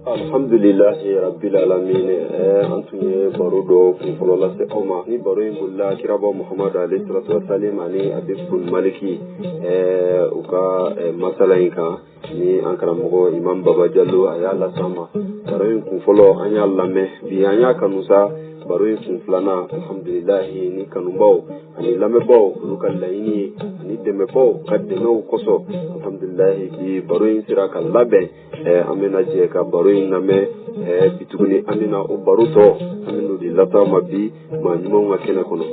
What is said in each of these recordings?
Alhamdulillahi rabbil alamin. Antunye barudo kunfolola se oma ni baro ingulla kirabo Muhammad alayhi salatu wasalam ani abibul maliki uka masala inka ni ankara mogo imam baba jallo ayala sama baro kunfolo anya lame bi anya kanusa baro kunflana alhamdulillahi ni kanumbaw ani lamebaw lukal layini ani demebaw kadeno koso alhamdulillahi bi baro siraka labe amena je ka baro name bituguni amina o baruto aminu di lata mabi ma nyimo ngakene kono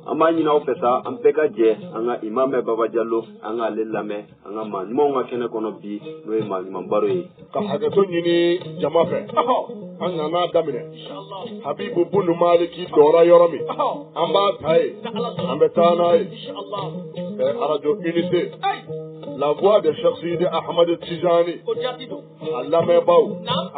amani na ofesa ampeka je anga imame baba jallo anga lelame anga ma nyimo ngakene kono bi no ma nyimo baro yi ka hagato nyini jamafe anga na damine inshallah habibu bunu maliki dora yoromi amba tai ambe tanai inshallah arajo unité la voix de Cheikh Sidi Ahmed Tijani Allame Baw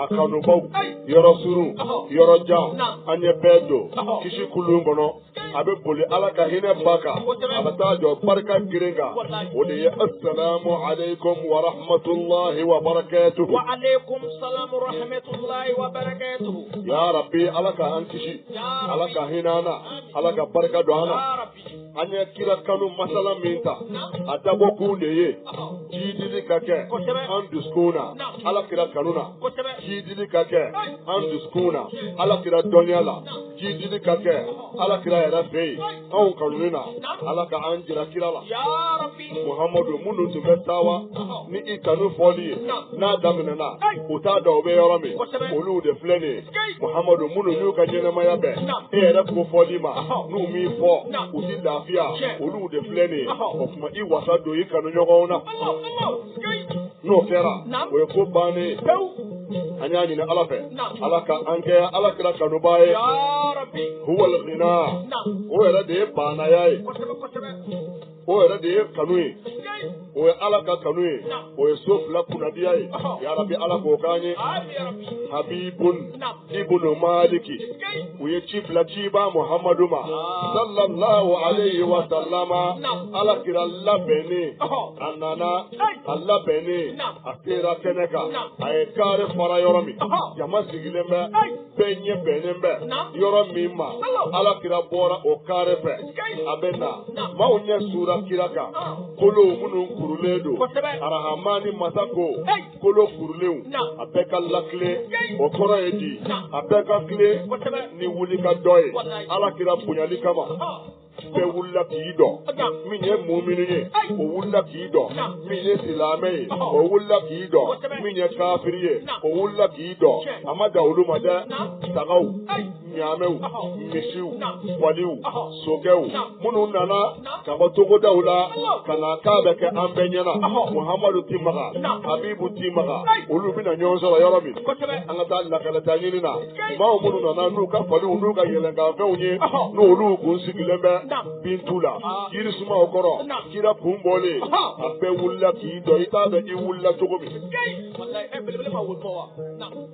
Akanu Baw Yoro Suru Yoro Jam Anye Bedo Kishi Kulumbono Abe Boli Alaka Hine Baka Abatajo Barka Girenga Odiye Assalamu alaikum wa rahmatullahi wa barakatuh Wa alaikum salam wa rahmatullahi wa barakatuh Ya Rabbi Alaka Ankishi Alaka Hinana Alaka Barka Dohana Anye Kira Kanu Masala Minta Adabo Kundeye Jidili kake anduskuna ala kira kanuna jidili kake anduskuna ala kira doniala jidili kake ala kira yarafei au kanuna ala ka anjira kirala ya rabbi Muhammadu munu tumetawa ni ikanu foli na damina utada obe yorami olu de flene Muhammadu munu yuka jene mayabe era ko foli ma nu mi fo uti dafia olu de flene ofuma iwasado ikanu nyogona no kera we ko bane anyani na alafe alaka anke alakira kanubaye ya rabbi huwa al-ghina o era de bana yayi o era de kanui o alaka kanui o sofla kunadiyayi ya rabbi alako kanye habibun ibnu maliki we chief lachiba muhammadu ma sallallahu alaihi wa sallama alakira labeni anana allabeni akira keneka ay kare fara yoromi jama sigilembe benye benembe yoromi ma alakira bora o kare pe abena maunya sura kiraka kolo munun kuruledo arahamani masako kolo kuruleu abeka lakle okora edi abeka kle ni wulika doye alakira bunyali kama be wulla kiido minye mu'minu o wulla kiido minye silame o wulla kiido minye kafiriye o wulla kiido amada ulumada tagaw nyameu mishiu waliu sokeu munu nana kaba togo dawla kana kabe ke ambenyana muhammadu timaga habibu timaga ulubina nyonso yoromi anga dalla kala tanyina ma munu nana nuka falu nuka yelenga feunye no ulu kunsigilembe bintula yiri suma okoro kira kumbole abe wulla kiido itabe i wulla togomi wallahi ebele ma wulmowa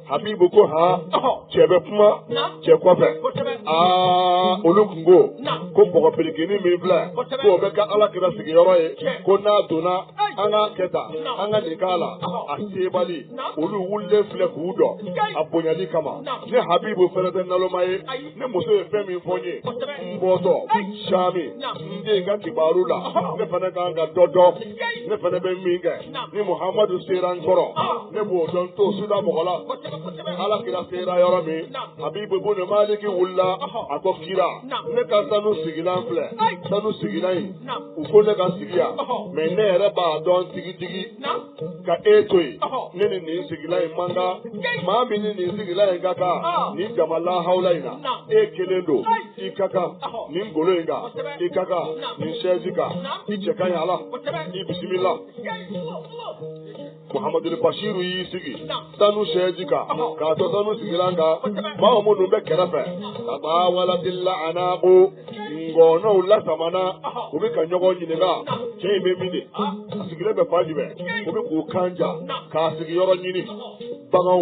habibu ko ha chebe kuma chekwafe olukungo ko bogo pelikini mi bla ko be ka ala kira sigi yoro ye ko na dona anga keta anga nikala asebali olu wulle fle kudo abonyali kama ne habibu ferete nalomaye ne muso e femi fonye mboto shami ndi nga kibarula ne fana kanga dodo ne fana be minge ni muhammadu siran koro ne bo don to suda mogola ala kira sira yoro mi habibu bunu maliki wulla akokira ne ka sanu sigilan fle sanu sigilai uko ne ka sigia me ne re ba don tigi ka etoi ne ni sigilai manga ma bi ni sigilai ngaka ni jamala haulaina ekelendo ikaka ni ngolo inga ikaka ni shezika icheka yala ni bismillah Muhammadu Bashiru yi sigi sanu shejika ka to sanu sigilanga ma mo no be kerafe aba wala dilla anaqu ngono la samana ubi kanyogo nyinga je be mini sigile be fajibe ubi ku kanja ka sigi yoro nyini bagaw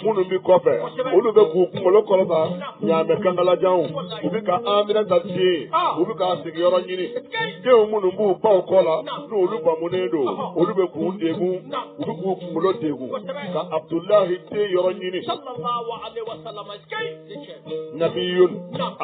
minnu bɛ kɔfɛ olu bɛ k'u kunkolo kɔrɔta ɲaamɛ kankalajanw u bɛ ka Aminata den u bɛ k'a sigiyɔrɔ ɲini denw minnu b'u baw kɔ la n'olu bamunen don olu bɛ k'u degun u bɛ k'u kunkolo degun ka Abdulahi den yɔrɔ ɲini nabiyun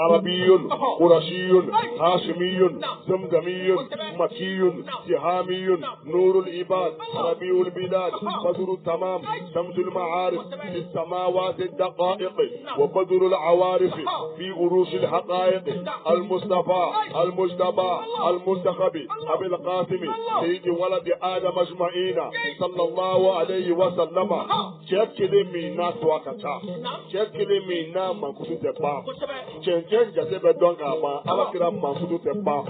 arabiyun qurashiyun hashimiyun zamzamiyun makiyun tihamiyun nurul ibad rabiul bilad badru tamam shamsul ma'arif fi السماوات الدقائق وبدر العوارف في عروش الحقائق المصطفى المجتبى المنتخب أبي القاسم سيد ولد آدم أجمعين صلى الله عليه وسلم شكل من ناس وكتا شكل من نام من كتو تبا شنجن جاتب دونك أبا على كرام من كتو تبا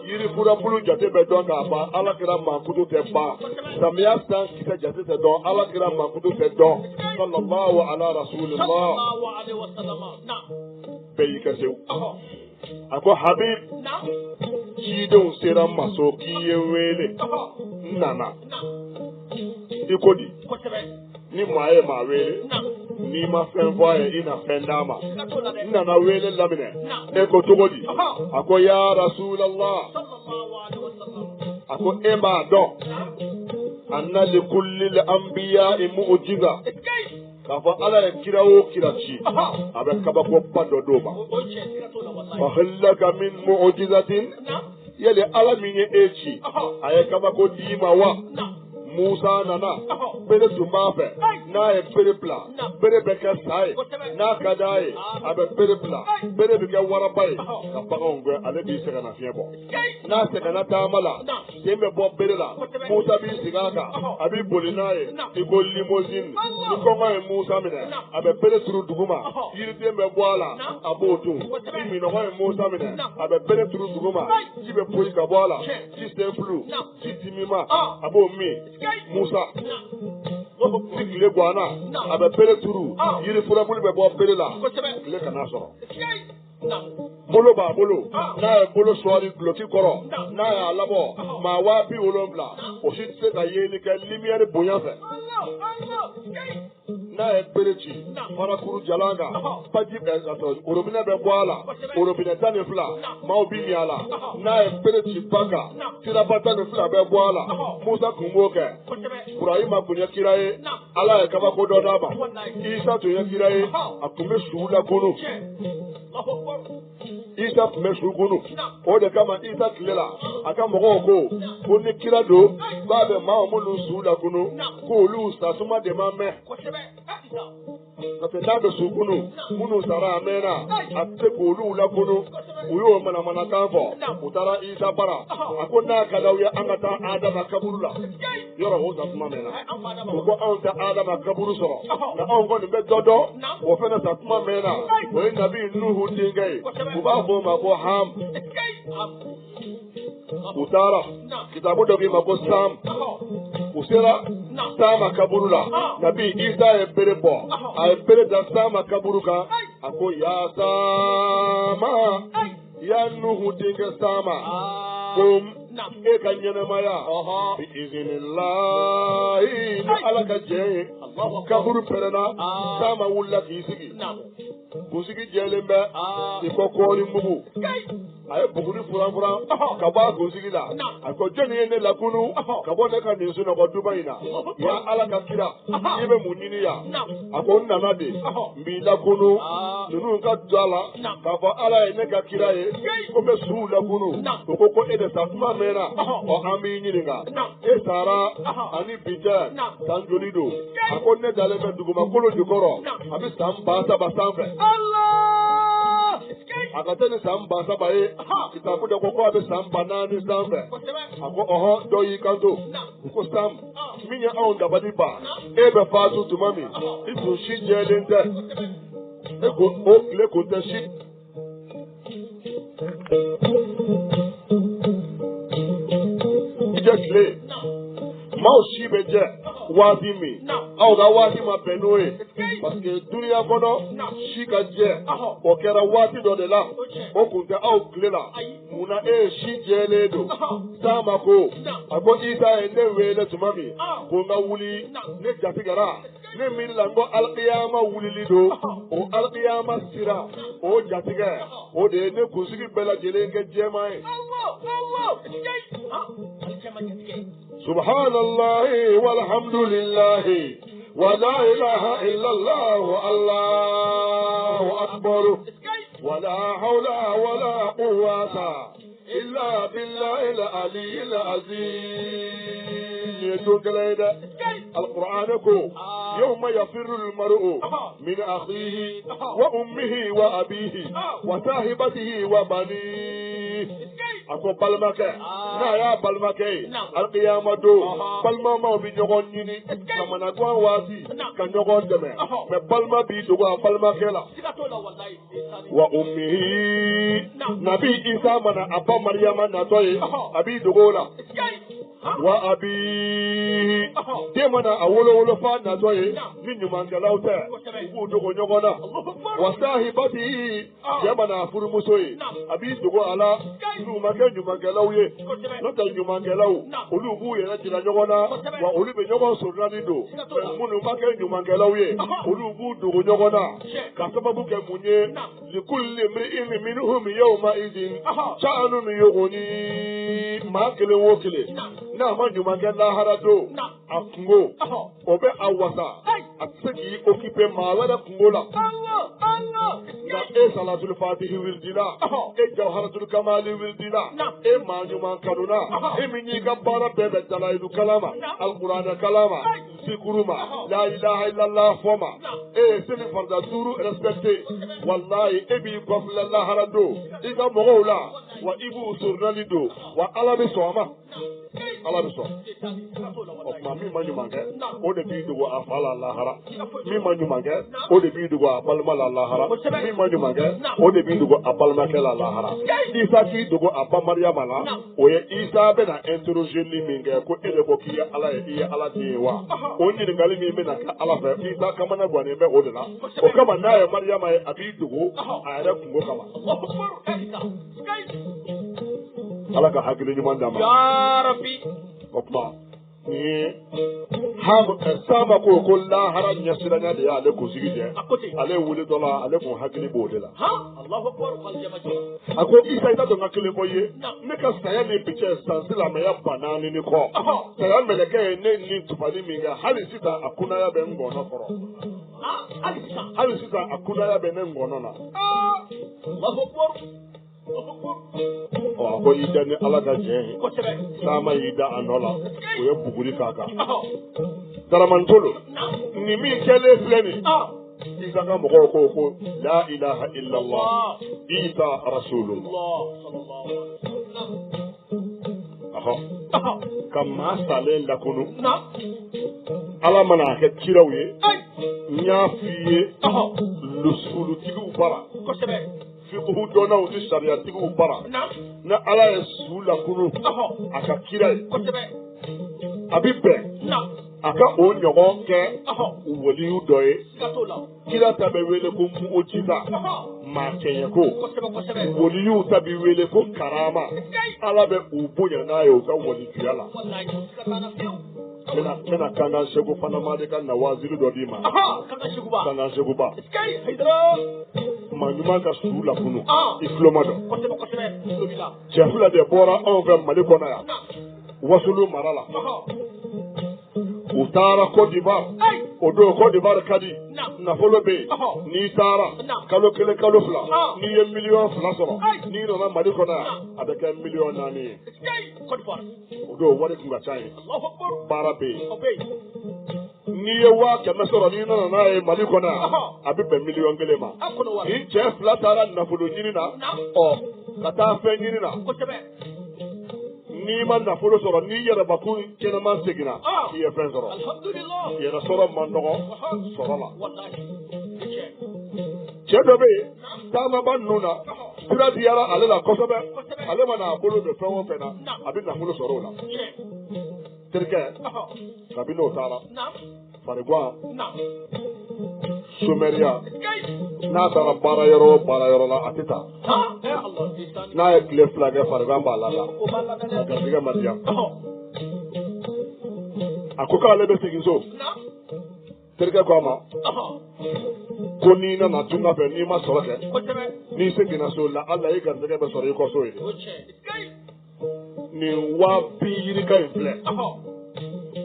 يري فورا بلو جاتب دونك أبا على كرام من كتو تبا سميا سان كتا جاتب دون على كرام من كتو تبا صلى الله على رسول الله بيكسو أكو حبيب جيدون سيرام مسوكي يويلي نانا إكودي ni maaye ma wele ni ma fɛn fɔ a ye i na fɛn d'a ma n nana wele laminɛ e ko cogo di a ko ya rasulallah a ko e b'a dɔn anna li kulli al-anbiya'i mu'jiza k'a fɔ ala ye kira o kira ci a bɛ kabakoba dɔ d'o ma fa hal laka min mu'jizatin yali ala min ye e ci a ye kabako d'i ma wa Musa nana bere tun b'a fɛ n'a ye bere bila bere bɛ kɛ sa ye n'a ka d'a ye a bɛ bere bila bere bɛ kɛ waraba ye ka baganw gɛn ale b'i sɛgɛnna fiɲɛ bɔ n'a sɛgɛnna taama la sen bɛ bɔ bere la Musa b'i sigi a kan a b'i boli n'a ye i ko limousine ni kɔngɔ ye Musa minɛ a bɛ bere turu duguma yiriden bɛ bɔ a la a b'o dun ni minɔgɔ ye Musa minɛ a bɛ bere turu duguma ji bɛ poyi ka bɔ a la ji senfulu ji dimima a b'o min Musa ni tile guana a bɛ bere turu yiri furabulu bɛ bɔ bere la tile kana sɔrɔ bolo b'a bolo n'a ye bolo sɔɔri duloki kɔrɔ n'a y'a labɔ maa 70,000 o si tɛ se ka yeeli kɛ lumière bonya fɛ n'a ye bere ci farakuru jalan kan baji orobinɛ bɛ bɔ a la orobinɛ 12 maaw bi min a la n'a ye bere ci ba kan siraba 12 bɛ bɔ a la Musa tun b'o kɛ Burahima tun ye kira ye ala ye kabako dɔ d'a ma Isa tun ye kira ye a tun bɛ su lakunu Isa tun bɛ su kunu o de kama Isa tile la a ka mɔgɔw ko ni kira don k'a bɛ maa minnu su lakunu k'olu sasuma de ma mɛn parce que n'a bɛ su kunu minnu sara a mɛnna a tɛ se k'olu lakunu u y'o manamanakan fɔ u taara Isa bara a ko n'a ka d'aw ye an ka taa Adama kaburu la yɔrɔ o sasuma mɛnna u ko anw tɛ Adama kaburu sɔrɔ nka anw kɔni bɛ dɔ dɔn o fana sasuma mɛnna o ye nabi Nuhu denkɛ ye u b'a fɔ o ma ko Ham u taara kitabu dɔ b'i ma ko Sam u sera Sama kaburu la nabi Isa ye bere bɔ a ye bere da Sama kaburu kan a ko ya Sama ya Nuhu denkɛ Sama kom e ka ɲɛnɛmaya bi izinilahi ni ala ka jɛ ye kaburu pɛrɛnna Sama wulila k'i sigi kunsigi jɛlen bɛ i ko kɔɔri mugu a ye buguri furan ka bɔ a kunsigi la a ko jɔnni ye ne lakunu ka bɔ ne ka nin sunɔgɔ duba in na ya ala ka kira i bɛ mun ɲini yan a ko n nana de n b'i lakunu ninnu ka jɔ a la k'a fɔ ala ye ne ka kira ye ko n bɛ suw lakunu o ko e de sa tuma mɛnna ɔ an b'i ɲininka e sara ani bi cɛ san joli don a ko ne dalen bɛ dugumakolo jukɔrɔ a bɛ san 3,000 sanfɛ a ka tɛ ni san 3,000 ye kitabu dɔ ko a bɛ san 4,000 sanfɛ a ko ɔhɔn dɔ y'i kanto ko Sam min ye anw dabali ban e bɛ faatu tuma min i tun si jɛlen tɛ e ko o tile kun tɛ si i jɛ tile maaw si bɛ jɛ waati min aw ka waati ma bɛn n'o ye parce que duniya kɔnɔ si ka jɛ o kɛra waati dɔ de la o kun tɛ aw tile la munna e ye si jɛlen don Sama ko a ko Isa ye ne wele tuma min ko n ka wuli ne jatigɛra ne min lango alqiyama wulilido o alqiyama sira o jatiga o de ne kusigi bela jelen ke jemaay subhanallahi walhamdulillahi wa la ilaha illa allah allahu akbar wa la hawla wa la quwwata إلا بالله العلي العظيم يتوكل القرآن يوم يفر المرء من أخيه وأمه وأبيه وصاحبته وبنيه أكو بالمك نايا بالمك القيامة دو بالما ما بيجون يني كما نقول واسي كان يقول دم بالما بيجوا بالمك لا وأمه نبي إسحاق من أبا مريم نتوي أبي دوغولا وأبي دمنا أولو فان نتوي من يمان جلاوته ودوغو نيوغونا وصاحبته دمنا فرموسوي أبي دوغولا نوماكن يمان جلاويه نتا يمان جلاو أولو ينجلا نيوغونا وأولو بنيوغون سورانيدو منو ماكن يمان جلاويه أولو دوغو نيوغونا كسببو كمونيه لكل امرئ منهم يومئذ شأن يغني ما كل وكله نعم نيومان جلاهرا دو أكنغو أبي أواسا أتسكي أوكيبي مالا كنغولا na salatul fatihi wildila jawharatul kamali wildila ma nyuma kanuna minni gabbara bebe dalailu kalama alquran kalama zikruma la ilaha illallah foma sini farda duru respecté wallahi ebi gofla la harado iga mogola wa ibu surnalido wa alabi soma alabi so ma mi manyu mange o de bi dugo afala la hara mi manyu mange o de bi dugo apalma la hara mi manyu mange o de bi dugo apalma kala la hara isa ki dugo abba maryama la o ye isa be na interroger ni minga ko ele ko ki ala ye ala ti wa o ni ngali mi me na ala fa isa kama na gwane be o de la o kama na ye maryama ye abi dugo ayara kungo kama ala ka hakili ni manda ma ya rabbi okma ni ham sama ko ko la haran yasiranya de ale ko sigide ale wuli dola ale ko hakili bodela ha Allahu akbar wal jama'a ako isa ita do ngakile boye ne ka saya ni piche sansila me ya banani ni ko saya meleke ne ni tupani minga hali sita akuna ya be ngono koro hali sita akuna ya be ne ngono na Allahu akbar ko ida ni ala ka je sama ida anola ko ye buguri kaka daramantolo ni mi kele fleni isa ka moko ko la ilaha illa allah isa rasulullah sallallahu alaihi wasallam kama sale la kunu ala mana ke kirawye nya fiye lusulu tigu bara fiqhu dona uti sharia tigu bara na ala yasula kunu aka kirai abibe aka o nyogo ke woli udoye kila tabe wele ko mu ojiza ma kenye ko woli yu tabe wele ko karama ala be ubonya na yo ka woli tuyala mena kanga shego panama de kan na waziri do dima kanga shego ba manyuma ka sula kunu iflomado chefula de bora on va malikona ya wasulu marala utara Côte d'Ivoire odo Côte d'Ivoire kadi na folobe ni tara kalo kele kalo fla ni ye million fla soro ni no na malikona avec 1 million nani Côte d'Ivoire odo wari kunga chai barabe ni ye wa kama soro ni no na e malikona abibe million gelema ni chef fla tara na folo nyini na o kata fe nyini na ni man na folo soro ni yara baku kena man segina ye fen soro alhamdulillah yara soro man dogo soro la wallahi chedo be tama ban nuna sira diara ale la kosobe ale mana bolo de fenwo fena abi na folo soro la terke kabino tara farigwa sumeria na tara bara yoro la atita na e kle flag farigwa balala akasiga madia akoka lebe seginzo terikɛ ko a ma ko n'i nana tunga fɛ n'i ma sɔrɔ kɛ n'i seginna so la ala i garisɛgɛ bɛ sɔrɔ i kɔ so ye nin 50 yirika in filɛ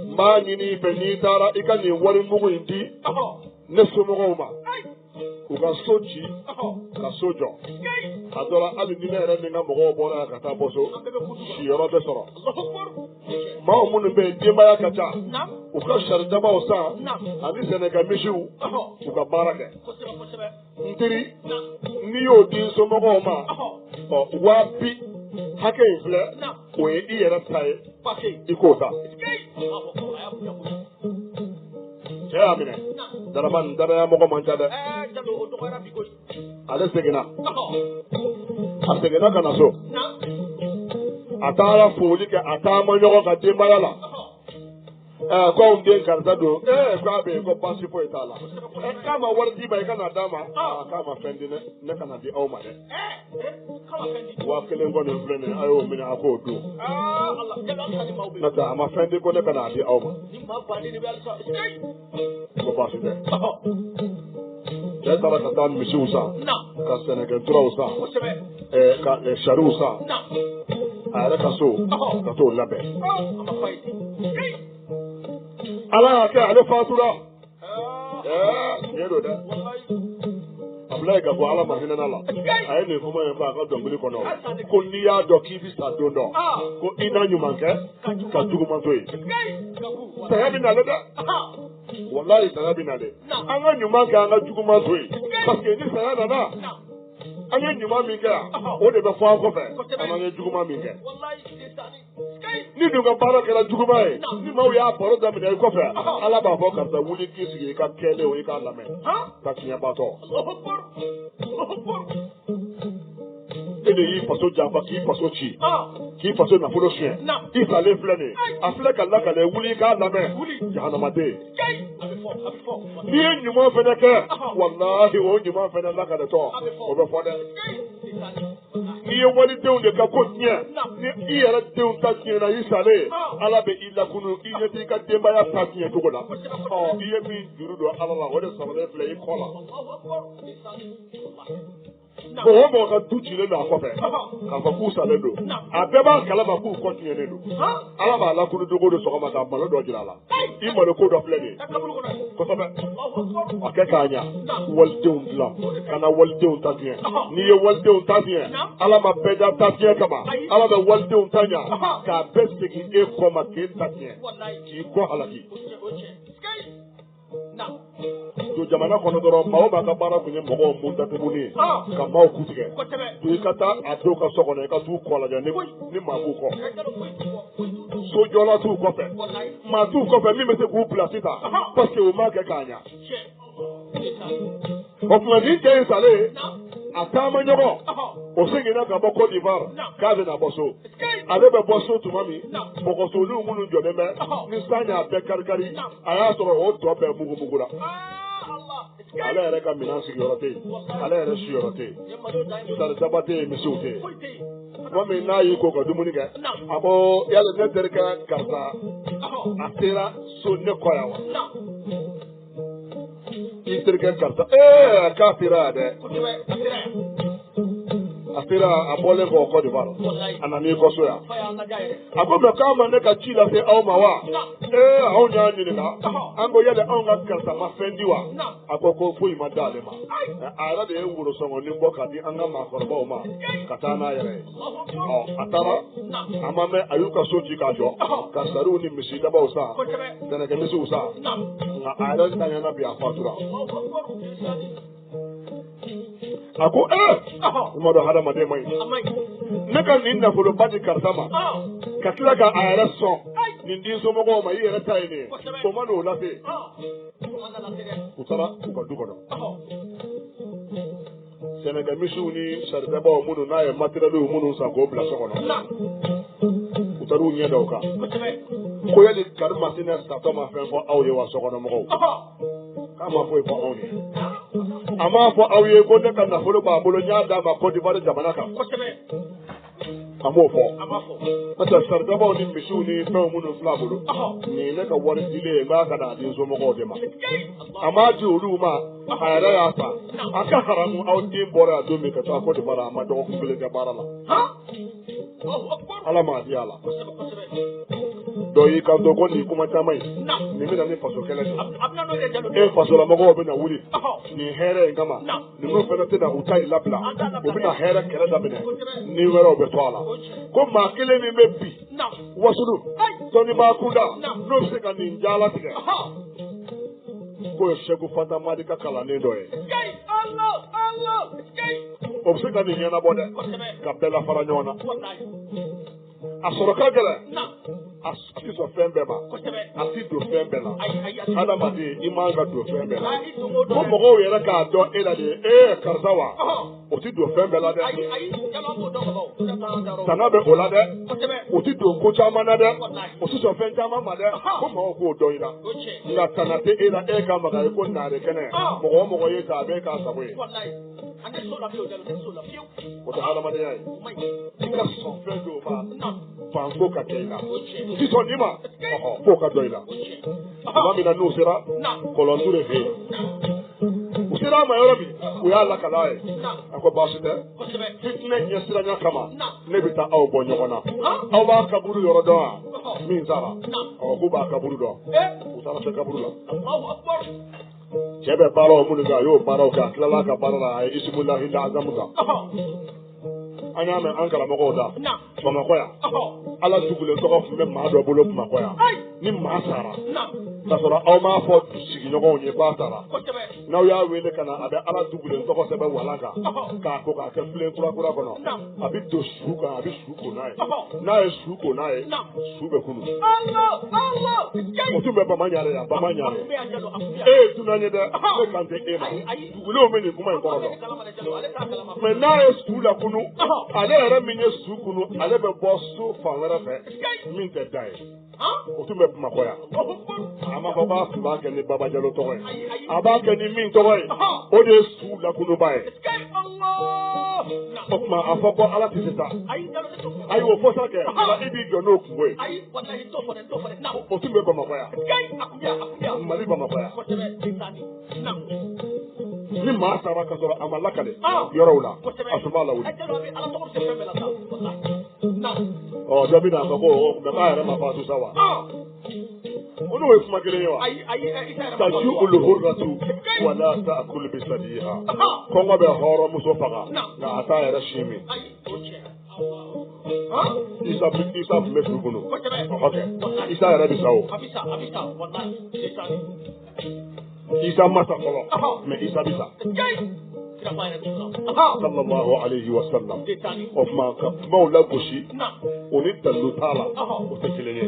n b'a ɲini i fɛ n'i taara i ka nin wari mugu in di ne somɔgɔw ma u ka so ci ka so jɔ a dɔ la hali ni ne yɛrɛ ni n ka mɔgɔw bɔra yan ka taa bɔ so siyɔrɔ bɛ sɔrɔ maa minnu bɛ yen denbaya ka ca u ka saridabaw san ani sɛnɛkɛ misiw u ka baara kɛ n teri n'i y'o di somɔgɔw ma 50 hakɛ in filɛ o ye i yɛrɛ ta ye i k'o ta cɛ y'a minɛ daraba nin danaya mɔgɔ man ca dɛ ale seginna ka na so a taara foli kɛ a taama ɲɔgɔn ka denbaya la ko anw den karisa don k'a bɛ yen ko baasi foyi t'a la k'a ma wari d'i ma i ka na d'a ma k'a ma fɛn di ne ka na di aw ma dɛ 1000 kɔni filɛ nin ye a y'o minɛ a k'o dun n'o tɛ a ma fɛn di ko ne ka na di aw ma ko baasi tɛ cɛ taara ka taa misiw san ka sɛnɛkɛturaw san ka sariw san a yɛrɛ ka so ka t'o labɛn ala y'a kɛ ale fatura tiɲɛ don dɛ Abdoulaye ka fɔ ala ma hinɛ la a ye nin kuma in fɔ a ka dɔnkili kɔnɔ ko n'i y'a dɔn k'i bɛ sa don dɔ ko i n'a ɲuman kɛ ka juguman to yen saya bɛ nale dɛ walayi saya bɛ nale an ka ɲuman kɛ an ka juguman to yen parce que ni saya nana an ye ɲuman min kɛ yan o de bɛ fɔ an kɔfɛ an ye juguman min kɛ ni dun ka baara kɛra juguman ye ni maaw y'a baro daminɛ i kɔfɛ ala b'a fɔ karisa wuli k'i sigi i ka kɛlen o i k'a lamɛn ka tiɲɛbatɔ e de y'i faso janfa k'i faso ci k'i faso nafolo suɲɛ i salen filɛ nin a filɛ ka lakale wuli i k'a lamɛn jahanamaden n'i ye ɲuman fɛnɛ kɛ walahi o ɲuman fɛnɛ lakaletɔ o bɛ fɔ dɛ n'i ye walidenw de ka ko tiɲɛ ni i yɛrɛ denw ta tiɲɛna i salen ala bɛ i lakunu i ɲɛ t'i ka denbaya ta tiɲɛ cogo la i ye min juru don ala la o de sɔrɔlen filɛ i kɔ la o mɔgɔ ka du cilen don a kɔfɛ k'a fɔ k'u salen don a bɛɛ b'a kalama k'u kɔ tiɲɛnen don ala b'a lakunu dogo don sɔgɔma ka malo dɔ jira a la i malo ko dɔ filɛ nin ye kosɛbɛ a kɛ k'a ɲa walidenw dilan ka na walidenw ta tiɲɛ n'i ye walidenw ta tiɲɛ ala ma bɛɛ da ta tiɲɛ kama ala bɛ walidenw ta ɲa k'a bɛɛ segin e kɔ ma k'e ta tiɲɛ k'i kɔ halaki don jamana kɔnɔ dɔrɔn maaw b'a ka baara kun ye mɔgɔw mun datuguni ye ka maaw ku tigɛ to i ka taa a dɔw ka so kɔnɔ i ka t'u kɔ lajɛ ni maa b'u kɔ sojɔla t'u kɔfɛ maa t'u kɔfɛ min bɛ se k'u bila sisan parce que u m'a kɛ k'a ɲa o tuma nin cɛ in salen a taama ɲɔgɔn o seginna ka bɔ Côte d'Ivoire k'a bɛna bɔ so ale bɛ bɔ so tuma min bɔgɔsoliw minnu jɔlen bɛ ni san y'a bɛɛ kari-kari a y'a sɔrɔ o tɔ bɛɛ mugu-mugu la ale yɛrɛ ka minɛn sigiyɔrɔ tɛ yen ale yɛrɛ siyɔrɔ tɛ yen saridaba tɛ yen misiw tɛ yen tuma min n'a y'i ko ka dumuni kɛ a ko yala ne terikɛ karisa a sera so ne kɔ yan wa i terikɛ karisa k'a sera yan dɛ a sera a bɔlen kɔ Côte d'Ivoire a nana i kɔ so yan a ko mɛ k'a ma ne ka ci lase aw ma wa anw y'a ɲininka an ko yali anw ka karisa ma fɛn di wa a ko foyi ma d'ale ma a yɛrɛ de ye woro sɔngɔnin bɔ k'a di an ka maakɔrɔbaw ma ka taa n'a yɛrɛ ye a taara a ma mɛn a y'u ka so ci k'a jɔ ka sariw ni misidabaw san sɛnɛkɛ misiw san nka a yɛrɛ taɲana bi a fatura a ko kuma dɔn hadamaden ma ɲi ne ka nin nafoloba di karisa ma ka tila ka a yɛrɛ sɔn nin den somɔgɔw ma i yɛrɛ ta ye nin ye o ma n'o lase u taara u ka du kɔnɔ sɛnɛkɛ misiw ni saridabaw minnu n'a ye matériels minnu san k'o bila so kɔnɔ u taar'u ɲɛ da o kan ko yali karimasina satɔ ma fɛn fɔ aw ye wa sokɔnɔmɔgɔw k'a ma foyi fɔ anw ye a m'a fɔ aw ye ko ne ka nafolo b'a bolo n y'a d'a ma Côte d'Ivoire jamana kan amofo Amafo. mata sarda ba ni mishu ni fa mun fla bulu ni ne ka wari dile ba ka da din so mo ko de ma amma ji ulu ma hayara ya fa aka haramu au din bora do me ka ta ko de bara ma do ko bele de bara la ala ma di ala do yi ka do ko ni kuma ta mai ni mi na ni faso kele Abna no de jalo. e faso la mo ko be na wuli ni here ngama ni mo fa na te da utai labla o bi na here kele da bene ni wero be to ala ko ma kele ni me bi Na. wasulu to ni ba kuda no se ka ni njala tige ko shegu fata madi ka kala ne do e Allah. o se ka ni yana bode ka bela fara nyona asoro ka gele asi so fembe ba asi do fembe la ada ma de imanga do fembe la ko mo go yera ka do ela de karzawa o ti do fembe la de tanabe ola de o ti do ko chama na de o ti so fen chama ma de ko mo go do ina ina tanate ela ka ma ga ko na de kene mo go ye ka be ka sa we o ta ala ma de ai ina so fen do ba fango ka keina ti so ni ma ko ka do ina ma mi na no sera kolondure he usira ma yoro bi o ya la kala e ako ba site fitne nya sira nya kama ne bita aw bo nyona aw ba kaburu yoro do min zara aw ko ba kaburu do usara se kaburu la Allahu akbar jebe baro mun ga yo baro ka kala ka barara ay ismullahi la azamuka anya me ankara mako da so makoya ala dugule to ko fumbe ma do bolo makoya ni ma sara ta sora aw ma fo sigi nyogo nye ba sara na ya wele kana ada ala dugule to ko sebe walaka ka ko ka ke fle kura kono abi do suka abi suko na e suko na e sube kunu Allah o tu be ba manyare ya ba manyare tunanye de le kante e ma dugule o me ni kuma en ko do me na e sula kunu ale yɛrɛ min ye su kunu ale bɛ bɔ so fan wɛrɛ fɛ min tɛ da ye o tun bɛ Bamakɔ yan a ma fɔ k'a tun b'a kɛ ni Baba Jalo tɔgɔ ye a b'a kɛ ni min tɔgɔ ye o de ye su lakunuba ye o tuma a fɔ ko ala tɛ se taa ayi o fɔ sa kɛ i b'i jɔ n'o kungo ye o tun bɛ Bamakɔ yan Mali Bamakɔ yan ni maa sara ka sɔrɔ a ma lakale yɔrɔw la a tun b'a lawuli dɔ bɛ na fɔ ko mɛ k'a yɛrɛ ma faatu sa wa o n'o ye kuma kelen ye wa taju uluhuratu wala ta'kul bisadiha kɔngɔ bɛ hɔrɔnmuso faga nka a t'a yɛrɛ si min Isa tun bɛ su kɔnɔ Isa yɛrɛ bɛ sa o Isa masa fɔlɔ mais Isa bɛ sa sallallahu alayhi wa sallam o tuma ka kumaw lagosi o ni dalu t'a la o tɛ kelen ye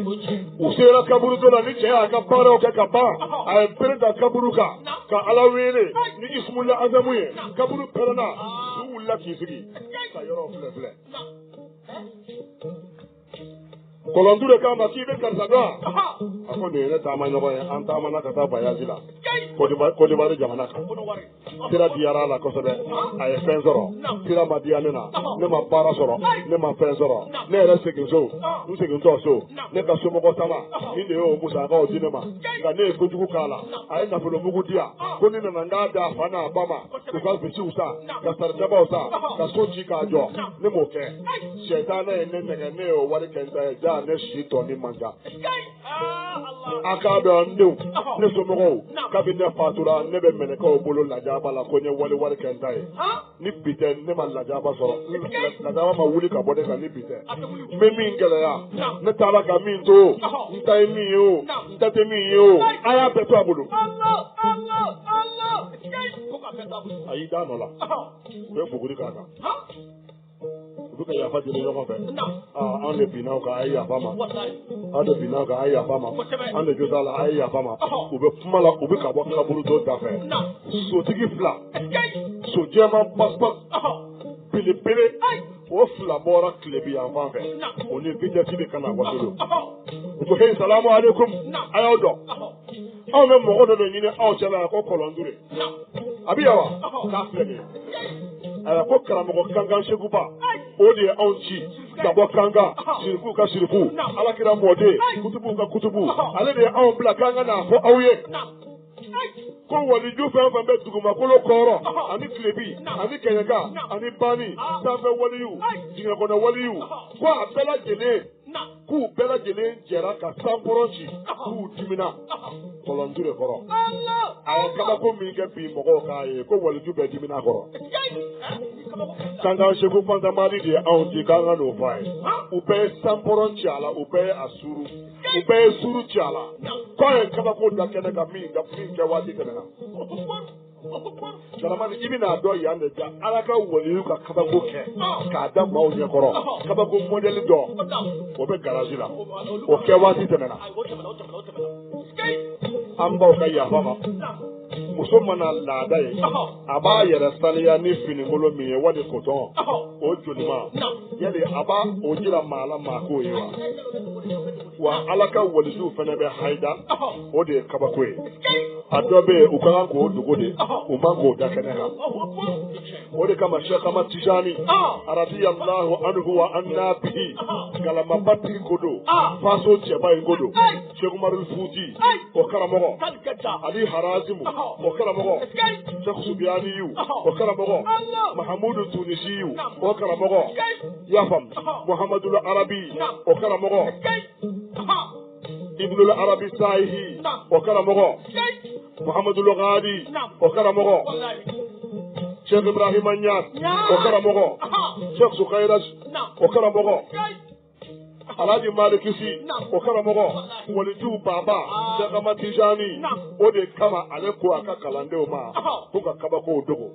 u sera kaburu dɔ la ni cɛ y'a ka baaraw kɛ ka ban a ye bere da kaburu kan ka ala wele ni ismulla azamu ye kaburu pɛrɛnna su wulila k'i sigi ka yɔrɔ filɛ Kolondu de k'a ma k'i bɛ karisa dɔn a ko nin ye ne taama ɲɔgɔn ye an taamana ka taa bayazi la Côte d'Ivoire jamana kan sira diyara a la kosɛbɛ a ye fɛn sɔrɔ sira ma diya ne na ne ma baara sɔrɔ ne ma fɛn sɔrɔ ne yɛrɛ segin so n segintɔ so ne ka somɔgɔ sama ni de y'o musakaw di ne ma nka ne ye kojugu k'a la a ye nafolo mugu di yan ko ni nana n k'a da a fa n'a ba ma u ka misiw san ka saridabaw san ka so ci k'a jɔ ne m'o kɛ sɛtaane ye ne nɛgɛ ne y'o wari kɛ n ta ye ja ne si tɔ ni man ca a k'a dɔn n denw ne somɔgɔw kabini ne fatura ne bɛ mɛlɛkɛw bolo lajaba la ko n ye wari kɛ n ta ye ni bi tɛ ne ma lajaba sɔrɔ lajaba ma wuli ka bɔ ne kan ni bi tɛ n bɛ min gɛlɛya ne taara ka min to n ta ye min ye o n ta tɛ min ye o a y'a bɛɛ to a bolo a y'i da nɔ la u bɛ buguri k'a kan u bɛ ka yafa deli ɲɔgɔn fɛ an de binnaw kan a ye yafa ma an de binnaw kan a ye yafa ma an de jo t'a la a ye yafa ma u bɛ kuma la u bɛ ka bɔ kaburu dɔ da fɛ sotigi fila so jɛman paspas belebele o fila bɔra tilebi yan fan fɛ o ni vitesse de kana waso u ko hey salamu alaikum a y'aw dɔn anw bɛ mɔgɔ dɔ de ɲini aw cɛla yan ko Kolondure a bɛ yan wa k'a filɛ nin ye ala ko karamɔgɔ kankan seguba o de ye anw ci ka bɔ kankan sirifu ka sirifu alakira mɔden kutubu ka kutubu ale de ye anw bila k'an ka n'a fɔ aw ye ko waliju fɛn o fɛn bɛ dugumakolo kɔrɔ ani tilebi ani kɛɲɛka ani bani sanfɛ waliyu jiginkɔnɔ waliyu ko a bɛɛ lajɛlen k'u bɛɛ lajɛlen jɛra ka sankɔrɔ ci k'u dimina kɔlɔnju de kɔrɔ a ye kabako min kɛ bi mɔgɔw k'a ye ko waliju bɛɛ dimina kɔrɔ kankan segu fantamadi de ye anw di k'an ka n'o fɔ a ye u bɛɛ ye sankɔrɔ ci a la u bɛɛ ye a suru u bɛɛ ye suru ci a la k'a ye kabako da kɛnɛ kan min kɛ waati tɛmɛna Salamani i bɛna dɔn yan de ja ala ka waliyu ka kabako kɛ k'a da maaw ɲɛkɔrɔ kabako mɔdɛli dɔ o bɛ garazi la o kɛ waati tɛmɛna an baw ka yafa ma muso mana laada ye a b'a yɛrɛ saniya ni finibolo min ye wali kotɔn o jolima yali a b'a o jira maa la maa k'o ye wa ala ka waliju fana bɛ hayida o de ye kabako ye a dɔ bɛ yen u ka kan k'o dogo de u man k'o da kɛnɛ kan o de kama Sheikh Ahmad Tijani radiyallahu anhu wa anna bihi galamabatigi ko don faso cɛba in ko don Sheikh Umar Futi o karamɔgɔ Ali Harazimu o karamɔgɔ Sheikh Subiyaniyu o karamɔgɔ Mahamudu Tunisiyu o karamɔgɔ yafam Muhammadul Arabi o karamɔgɔ Ibnul Arabi Saihi o karamɔgɔ Muhammadul Ghadi o karamɔgɔ Sheikh Ibrahim Anyas o karamɔgɔ Sheikh Sukairas o karamɔgɔ Alhaji Malikisi o karamɔgɔ waliju baba Sheikh Ahmad Tijani o de kama ale ko a ka kalandenw ma ko ka kabako dogo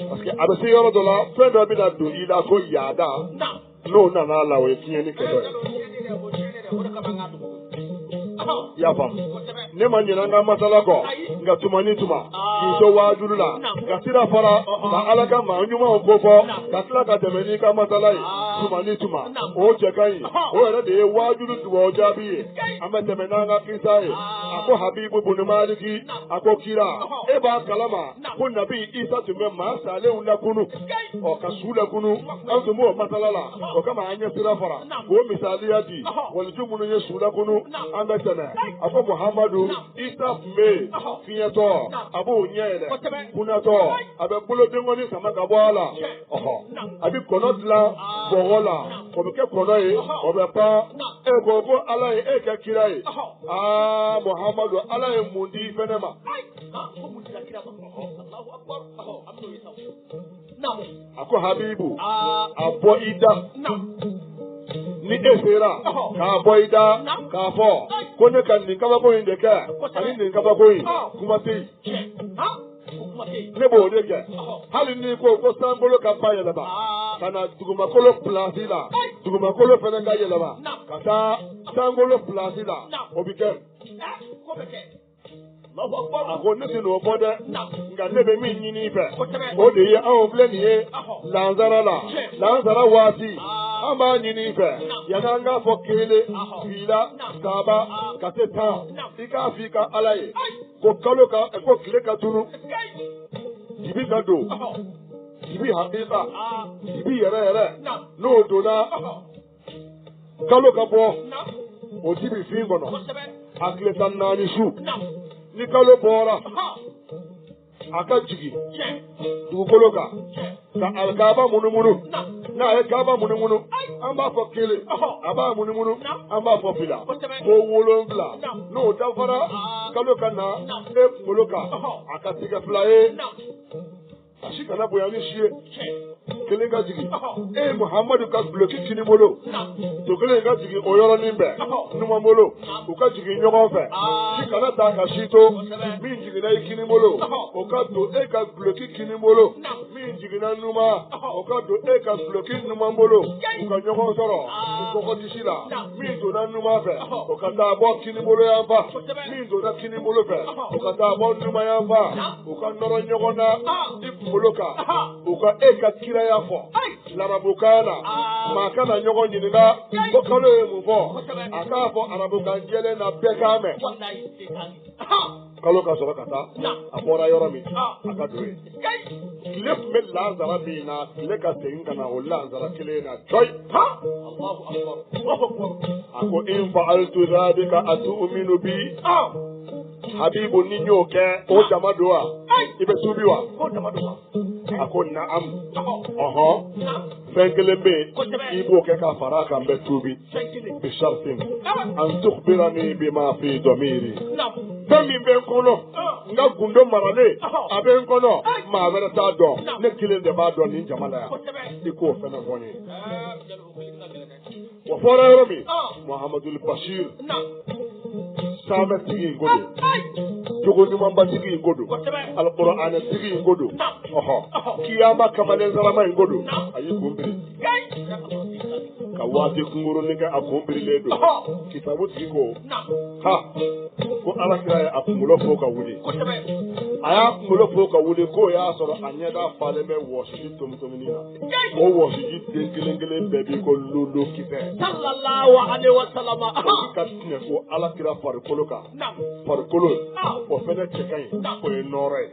parce que a bɛ se yɔrɔ dɔ la fɛn dɔ bɛna don i la ko yaada n'o nana a la o ye tiɲɛni kɛ dɔ ye i y'a faamu ne ma ɲinɛ n ka masala kɔ nka tuma ni tuma k'i to waajulu la ka sira fara ka ala ka maa ɲumanw ko fɔ ka tila ka tɛmɛ n'i ka masala ye tuma ni tuma o cɛ ka ɲi o yɛrɛ de ye waajulu dugawu jaabi ye an bɛ tɛmɛ n'an ka kisa ye a ko Habibu bun Maliki a ko kira e b'a kalama ko nabi Isa tun bɛ maa salenw lakunu ka su lakunu an tun b'o masala la o kama an ye sira fara k'o misaliya di waliju minnu ye su lakunu an bɛ tɛmɛ a ko Muhammadu Isa tun bɛ yen fiɲɛtɔ a b'o ɲɛ yɛlɛ kunnatɔ a bɛ bolodenkɔni sama ka bɔ a la a bɛ kɔnɔ dilan bɔgɔ la o bɛ kɛ kɔnɔ ye o bɛ pan e ko ala ye e kɛ kira ye Muhammadu ala ye mun di fɛnɛ ma a ko Habibu a bɔ i da ni e sera k'a bɔ i da k'a fɔ ko ne ka nin kabako in de kɛ ani nin kabako in kuma tɛ yen ne b'o de kɛ hali ni ko sanbolo ka ba yɛlɛma ka na dugumakolo pilasi la dugumakolo fana ka yɛlɛma ka taa sanbolo pilasi la o bɛ kɛ a ko ne tɛ n'o fɔ dɛ nka ne bɛ min ɲini i fɛ o de ye anw filɛ nin ye lansara la lansara waati an b'a ɲini i fɛ yanni an k'a fɔ kelen fila saba ka se 10 i k'a fɔ i ka ala ye ko kalo ka ko tile ka tunu dibi ka don dibi hakika dibi yɛrɛ yɛrɛ n'o donna kalo ka bɔ o dibi fin kɔnɔ a tile 14 su ni kalo bɔra a ka jigin dugukolo kan ka alikaba munumunu n'a ye kaba munumunu an b'a fɔ kelen a b'a munumunu an b'a fɔ fila ko 7 n'o dafara kalo ka na e kunkolo kan a ka tigɛ 2 ye a si kana bonya ni si ye kelen ka jigin e Muhammadu ka guloki kini bolo to kelen ka jigin o yɔrɔnin bɛɛ numan bolo u ka jigin ɲɔgɔn fɛ si kana ta ka si to min jiginna i kini bolo o ka don e ka guloki kini bolo min jiginna numan o ka don e ka guloki numan bolo u ka ɲɔgɔn sɔrɔ u kɔkɔ disi la min donna numan fɛ o ka taa bɔ kini bolo yan fa min donna kini bolo fɛ o ka taa bɔ numan yan fa u ka nɔrɔ ɲɔgɔn na i kunkolo kan u ka e ka kiraya fɔ l'arabukan na maa kana ɲɔgɔn ɲininka ko kalo ye mun fɔ a k'a fɔ arabukan jɛlen na bɛɛ k'a mɛn kalo ka sɔrɔ ka taa a bɔra yɔrɔ min a ka don yen tile tun bɛ lansara min na tile ka segin ka na o lansara kelen na coyi a ko in fa'altu dhalika atu'minu bi Habibu ni y'o kɛ o dama don wa i bɛ tuubi wa a ko na'am fɛn kelen bɛ yen i b'o kɛ ka fara a kan n bɛ tuubi bi shartin an tukhbirani bima fi damiri fɛn min bɛ n kɔnɔ n ka gundo maralen a bɛ n kɔnɔ maa wɛrɛ t'a dɔn ne kelen de b'a dɔn nin jama la yan i k'o fɛnɛ fɔ n ye o fɔra yɔrɔ min Muhammadul Bashir saamɛ tigi in ko don jogo ɲumanba tigi in ko don alqur'ana tigi in ko don kiyama kamalen salama in ko don a y'i kun biri ka waati kunkurunin kɛ a kun birilen don kitabu tigi ko ko alakira ye a kunkolo fo ka wuli a y'a kunkolo fo ka wuli k'o y'a sɔrɔ a ɲɛda falen bɛ wɔsiji tomitomini na o wɔsiji den kelen kelen bɛɛ b'i ko lolo kisɛ sallallahu alaihi wa sallam ka tiɲɛ ko alakira farikolo kan farikolo o fɛnɛ cɛ ka ɲi o ye nɔɔrɔ ye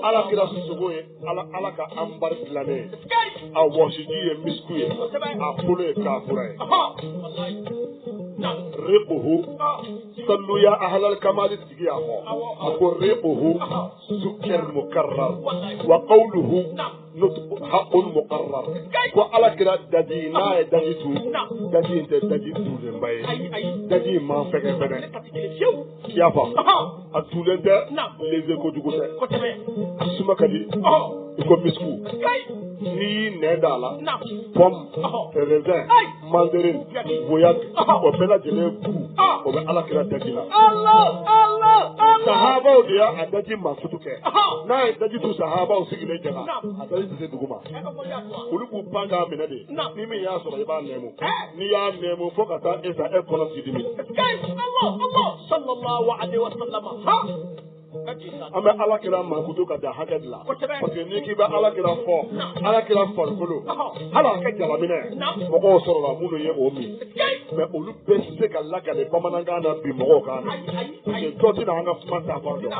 alakira sogo ye ala ka anbari dilannen a wɔsiji ye misku ye a bolo ye kafura ye riquhu sallu ya ahlal kamali tigi y'a fɔ a ko riquhu sukar mukarrar wa qawluhu nutqu haqqun muqarrar ko alakira daji n'a ye daji tu daji in tɛ daji tulenba ye daji in man fɛgɛ fɛnɛ i y'a faamu a tulen tɛ leze kojugu tɛ a suma ka di i ko misku n'i y'i nɛn da la pomme raisin mandarine voyage o bɛɛ lajɛlen ku o bɛ alakira daji la sahabaw de y'a daji mankutu kɛ n'a ye daji tu sahabaw sigilen jɛna a daji tɛ se dugu ma olu b'u pan k'a minɛ de ni min y'a sɔrɔ i b'a nɛmu n'i y'a nɛmu fo ka taa e sa e kɔnɔ sidimi sallallahu alaihi wa sallam an bɛ alakira mankutu ka da hakɛ de la parce que n'i k'i bɛ alakira fɔ alakira farikolo hali a kɛ jalaminɛ mɔgɔw sɔrɔla minnu ye o min mɛ olu bɛɛ tɛ se ka lakale bamanankan na bi mɔgɔw kan na parce que dɔ tɛna an ka kuma ta fɔ dɔn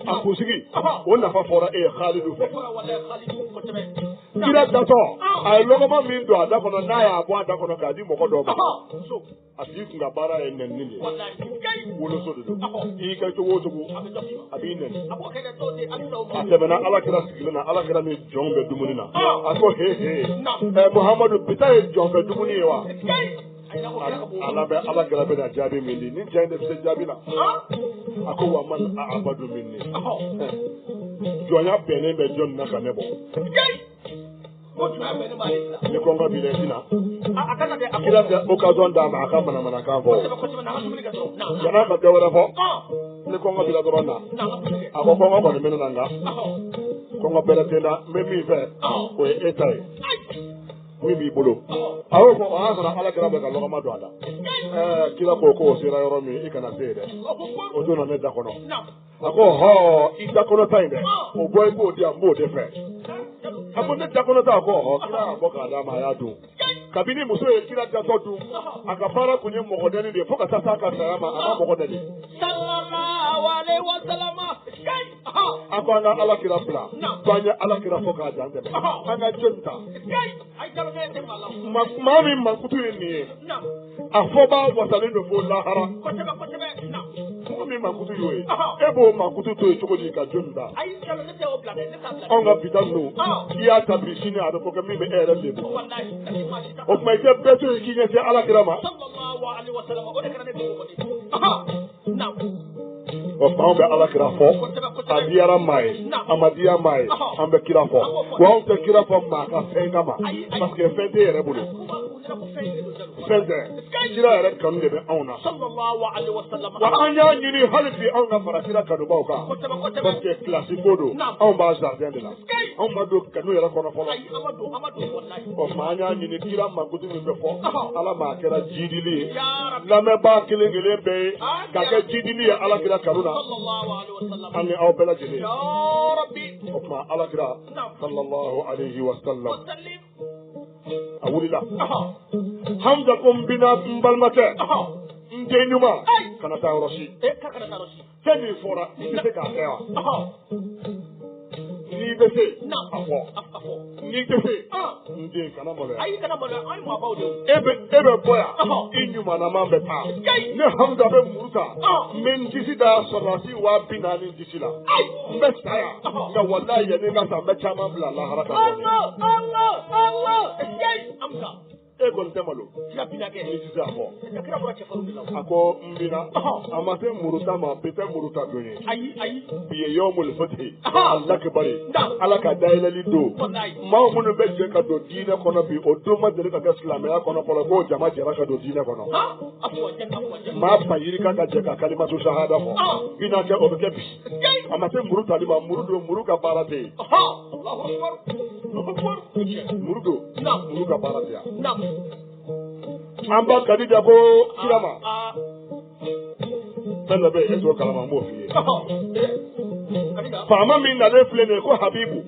a kunsigi o nafa fɔra e ye Khalidu fɛ kira datɔ a ye lɔgɔma min don a da kɔnɔ n'a y'a bɔ a da kɔnɔ k'a di mɔgɔ dɔw ma a tigi kun ka baara ye nɛnini de ye woloso de don i kɛ cogo o cogo a b'i nɛni a tɛmɛna alakira sigilen na alakira ni jɔn bɛ dumuni na a ko he Muhamadu bita ye jɔn bɛ dumuni ye wa ala bɛ alakira bɛ na jaabi min di ni cɛ in de bɛ se jaabi la a ko wa man abadu min ni jɔnya bɛnnen bɛ jɔn na ka ne bɔ ni kɔngɔ b'i la i tina kira tɛ occasion d'a ma a ka manamanakan fɔ yan'a ka dɔ wɛrɛ fɔ ni kɔngɔ b'i la dɔrɔn na a ko kɔngɔ kɔni bɛ ne na nka kɔngɔ bɛrɛ tɛ n na n bɛ min fɛ o ye e ta ye min b'i bolo a y'o fɔ o y'a sɔrɔ alakira bɛ ka lɔgɔma don a la kira ko k'o sera yɔrɔ min i kana se yen dɛ o donna ne da kɔnɔ a ko i da kɔnɔ ta in dɛ o bɔ i b'o di yan n b'o de fɛ a ko ne da kɔnɔ ta ko kira y'a bɔ k'a d'a ma a y'a dun kabini muso ye kira datɔ dun a ka baara kun ye mɔgɔ dɛni de ye fo ka taa s'a ka saya ma a ma mɔgɔ dɛni sallallahu alaihi wa sallam a ko an ka alakira bila ko an ye alakira fɔ k'a dan tɛmɛ an ka jɔn ta maa min mankutu ye nin ye a fɔ b'a wasalen don fo lahara mɔgɔ min mankutu y'o ye e b'o mankutu to yen cogo di ka jɔn ta anw ka bita ninnu i y'a ta bi sini a bɛ fɔ kɛ min bɛ e yɛrɛ lebu o tuma i tɛ bɛɛ to yen k'i ɲɛsin alakira ma o tuma anw bɛ alakira fɔ a diyara maa ye a ma diya maa ye an bɛ kira fɔ wa anw tɛ kira fɔ maa ka fɛn kama parce que fɛn tɛ yɛrɛ bolo fɛn tɛ kira yɛrɛ kanu de bɛ anw na sallallahu alaihi wasallam wa an y'a ɲini hali bi anw ka fara kira kanubaw kan parce que kilasi ko don anw b'a jardin de la anw ma don kanu yɛrɛ kɔnɔ fɔlɔ o tuma an y'a ɲini kira mankutu min bɛ fɔ ala m'a kɛra jidili ye lamɛnbaa kelen kelen bɛɛ ye ka kɛ jidili ye ala kira kanu na an ni aw bɛɛ lajɛlen o tuma ala kira sallallahu alaihi wasallam a wulila hamza ko n bina n balimakɛ n den ɲuman kana taa yɔrɔ si fɛn min fɔra i bɛ se k'a kɛ wa n'i bɛ se a fɔ n'i tɛ se n den kana maloya e bɛ bɔ yan i ɲumanama bɛ taa ne hamza bɛ muru ta n bɛ n disi da sɔrɔdasi 40,000 disi la n bɛ sa yan nka walayi yanni n ka sa n bɛ caman bila lahara kan e kɔni tɛ malo ni sisan a fɔ a ko n bina a ma se muruta ma bi tɛ muruta don ye bi ye yawmul fathi Allah kibari ala ka dayɛlɛli don maa minnu bɛ jɛ ka don diinɛ kɔnɔ bi o don ma deli ka kɛ silamɛya kɔnɔ fɔlɔ k'o jama jɛra ka don diinɛ kɔnɔ maa ba yiri kan ka jɛ ka kalimatu shahada fɔ bina kɛ o bɛ kɛ bi a ma se muru tali ma muru don muru ka baara tɛ yen muru don muru ka baara tɛ yan an ba Kadija ko kira ma fɛn dɔ bɛ yen e t'o kalama n b'o f'i ye faama min nalen filɛ nin ye ko Habibu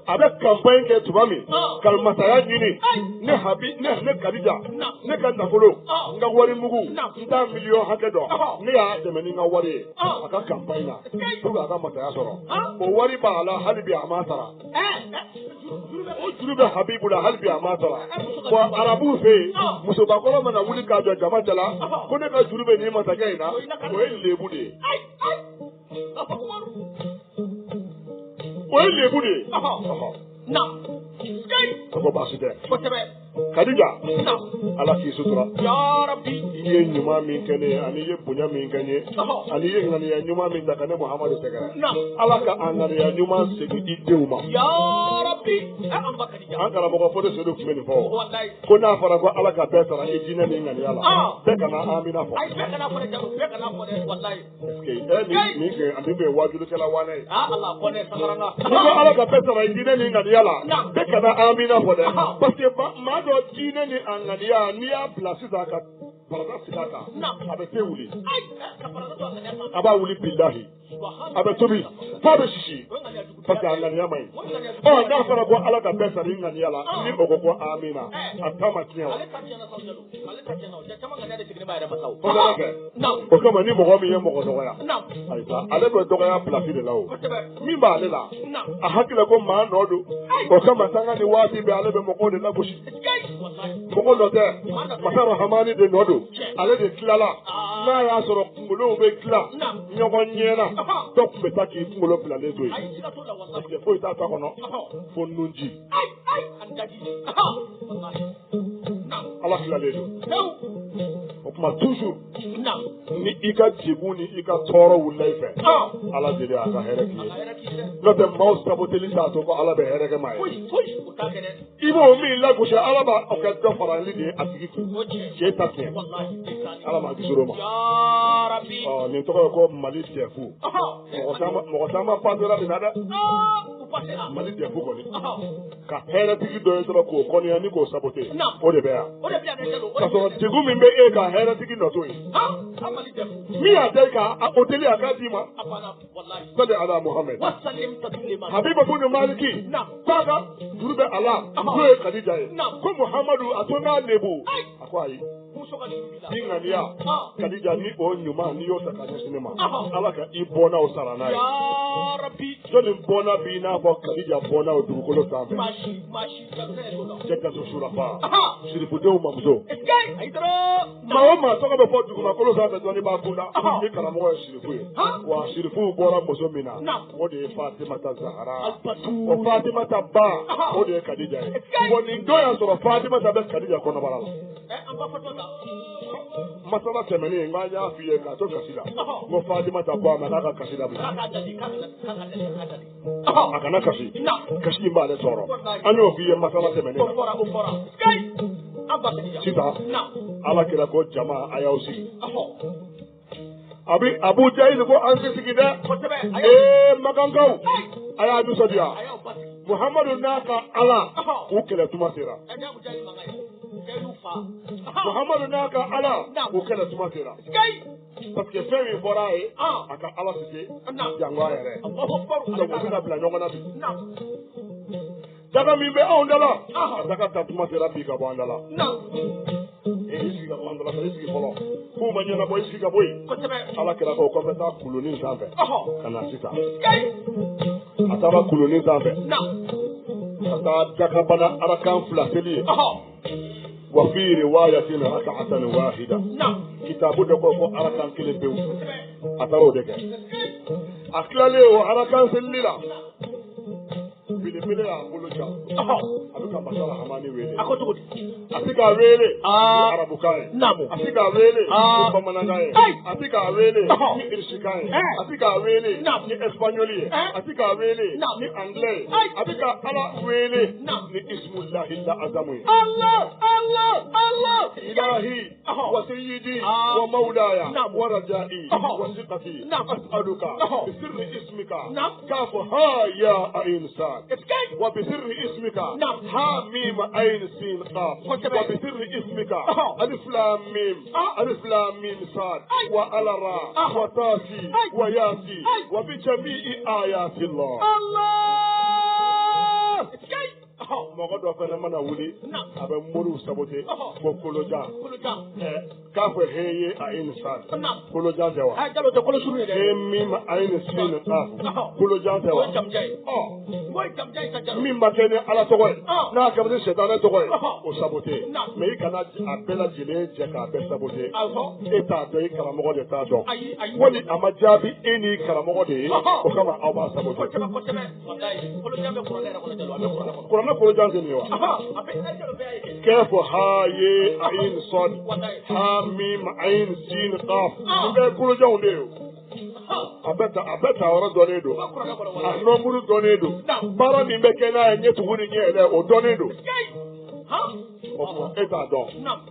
a bɛ campagne kɛ tuma min ka masaya ɲini ne Kadija ne ka nafolo n ka wari mugu n t'a miliyɔn hakɛ dɔn ne y'a dɛmɛ ni n ka wari ye a ka campagne na pour que a ka masaya sɔrɔ o wari b'a la hali bi a ma sara o juru bɛ Habibu la hali bi a ma sara wa arabuw fɛ yen musobakɔrɔ mana wuli k'a jɔ jama cɛla ko ne ka juru bɛ nin masakɛ in na o ye lebu de ye o ye lebu de ye a ko baasi tɛ Kadija ala k'i sutura i ye ɲuman min kɛ ne ye ani i ye bonya min kɛ n ye ani i ye ŋaniya ɲuman min ta ka ne Muhamadu sɛgɛrɛ ala ka a ŋaniya ɲuman segin i denw ma an karamɔgɔ fo de sedu tun bɛ nin fɔ ko n'a fɔra ko ala ka bɛɛ sara i diinɛ ni ŋaniya la bɛɛ kana amina fɔ nin kɛ ani bɛ wajulukɛla wane ye ko ala ka bɛɛ sara i diinɛ ni ŋaniya la bɛɛ kana amina fɔ dɛ parce que maa dɔ diinɛ ni a ŋaniya n'i y'a bila sisan ka farata sigi a kan a bɛ te wuli a b'a wuli bilahi a bɛ tobi f'a bɛ sisi parce que a ŋaniya man ɲi n'a fɔra ko ala ka bɛɛ sara i ŋaniya la ni o ko amina a ta ma tiɲɛ wa o kama ni mɔgɔ min ye mɔgɔ dɔgɔya ayiwa ale bɛ dɔgɔya pilasi de la o min b'ale la a hakili ko maa nɔ don o kama sanga ni waati bɛɛ ale bɛ mɔgɔw de lagosi mɔgɔ dɔ tɛ masa rahamani de nɔ don ale de tilala n'a y'a sɔrɔ kunkolow bɛ tila ɲɔgɔn ɲɛna dɔ tun bɛ taa k'i kunkolo bilalen to yen parce que foyi t'a ta kɔnɔ fo nunji ala filalen don o tuma toujours ni i ka degun ni i ka tɔɔrɔ wulila i fɛ ala deli a ka hɛrɛ k'i ye n'o tɛ maaw saboteli t'a to ko ala bɛ hɛrɛ kɛ maa ye i b'o min lagosi ala b'a kɛ dɔ farali de ye a tigi kun cɛ ta tiɲɛ ala m'a kisi o ma nin tɔgɔ ye ko Mali dɛfu mɔgɔ caman pasera nin na dɛ Mali dɛfu kɔni ka hɛrɛtigi dɔ ye dɔrɔn k'o kɔniya ni k'o sabote o de bɛ yan ka sɔrɔ degun min bɛ e ka hɛrɛtigi nɔ to yen min y'a dɛ ka o teli a k'a d'i ma sali ala Muhammed Habibu bunu Maliki k'a ka juru bɛ ala n'o ye Kadija ye ko Muhamadu a to n'a lebu a ko ayi i ŋaniya Kadija ni o ɲuman n'i y'o ta ka ɲɛsin ne ma ala ka i bɔnna o sara n'a ye jɔnni bɔnna bi n'a fɔ Kadija bɔnna o dugukolo sanfɛ Jɛkɛtu Surafa Sirifudenw mamuso maa o maa tɔgɔ bɛ fɔ dugumakolo sanfɛ dɔɔni b'a kunda ni karamɔgɔ ye Sirifu ye wa Sirifu bɔra muso min na o de ye Fatimata Zahara o Fatimata ba o de ye Kadija ye bon nin don y'a sɔrɔ Fatimata bɛ Kadija kɔnɔbara la masala tɛmɛnen n k'an y'a f'i ye k'a to kasi la ko Fatimata bɔ a ma k'a ka kasi dabila a kana kasi kasi in b'ale tɔɔrɔ an y'o f'i ye masala tɛmɛnen sisan ala kira ko jama a y'aw sigi abi Abu Jahil ko an si sigi dɛ magankaw a y'a nisɔndiya Muhamadu n'a ka ala u kɛlɛ tuma sera Muhamadu n'a ka ala u kɛlɛ tuma sera parce que fɛn min fɔra a ye a ka ala tɛ se jango a yɛrɛ donc u bɛna bila ɲɔgɔn na bi daga min bɛ anw da la a daga ta tuma sera bi ka bɔ an da la i sigi ka bɔ an da la i sigi fɔlɔ f'u ma ɲɛnabɔ i sigi ka bɔ yen ala kɛra ko kɔfɛ taa kulonin sanfɛ ka na sisan a taara kulonin sanfɛ ka taa dakabana arakan fila seli ye وفي رواية ركعة واحدة كتاب دقوق أركان كل بيو أترو دك أكلالي وأركان سليلا بيلي أقول لك أبيك مسألة حماني ويلي أبيك ويلي عربو كاي أبيك ويلي بمناغاي أبيك ويلي ني إرشيكاي أبيك ويلي ني إسبانيولي أبيك ويلي ني أنجلي أبيك على ويلي ني اسم الله الأعظم الله إلهي وسيدي ومولاي ورجائي وثقتي أسألك بسر اسمك كاف ها يا إنسان وبسر اسمك ها ميم عين سين قاف وبسر اسمك ألف لام ميم صاد وعلى راء وتاسي وياسي وبجميع آيات الله mɔgɔ dɔ fana mana wuli a bɛ moriw sabote ko kolojan k'a fɔ heye a insan kolojan tɛ wa he min ma a ni sin ta kolojan tɛ wa min ma kɛ ni ala tɔgɔ ye n'a kɛ ni sɛtanɛ tɔgɔ ye o sabote mɛ i kana a bɛɛ lajɛlen jɛ k'a bɛɛ sabote e t'a dɔn i karamɔgɔ de t'a dɔn wali a ma jaabi e ni karamɔgɔ de ye o kama aw b'a sabote kuranɛ kolojan tɛ nin ye wa kɛfɔ ha ye a in sɔd ha mim ayin sin qaf bɛɛ kolojanw de ye a bɛɛ ta yɔrɔ dɔnnen don a nɔnburu dɔnnen don baara min bɛ kɛ n'a ye ɲɛ tugu ni ɲɛ yɛlɛ o dɔnnen don o tuma e t'a dɔn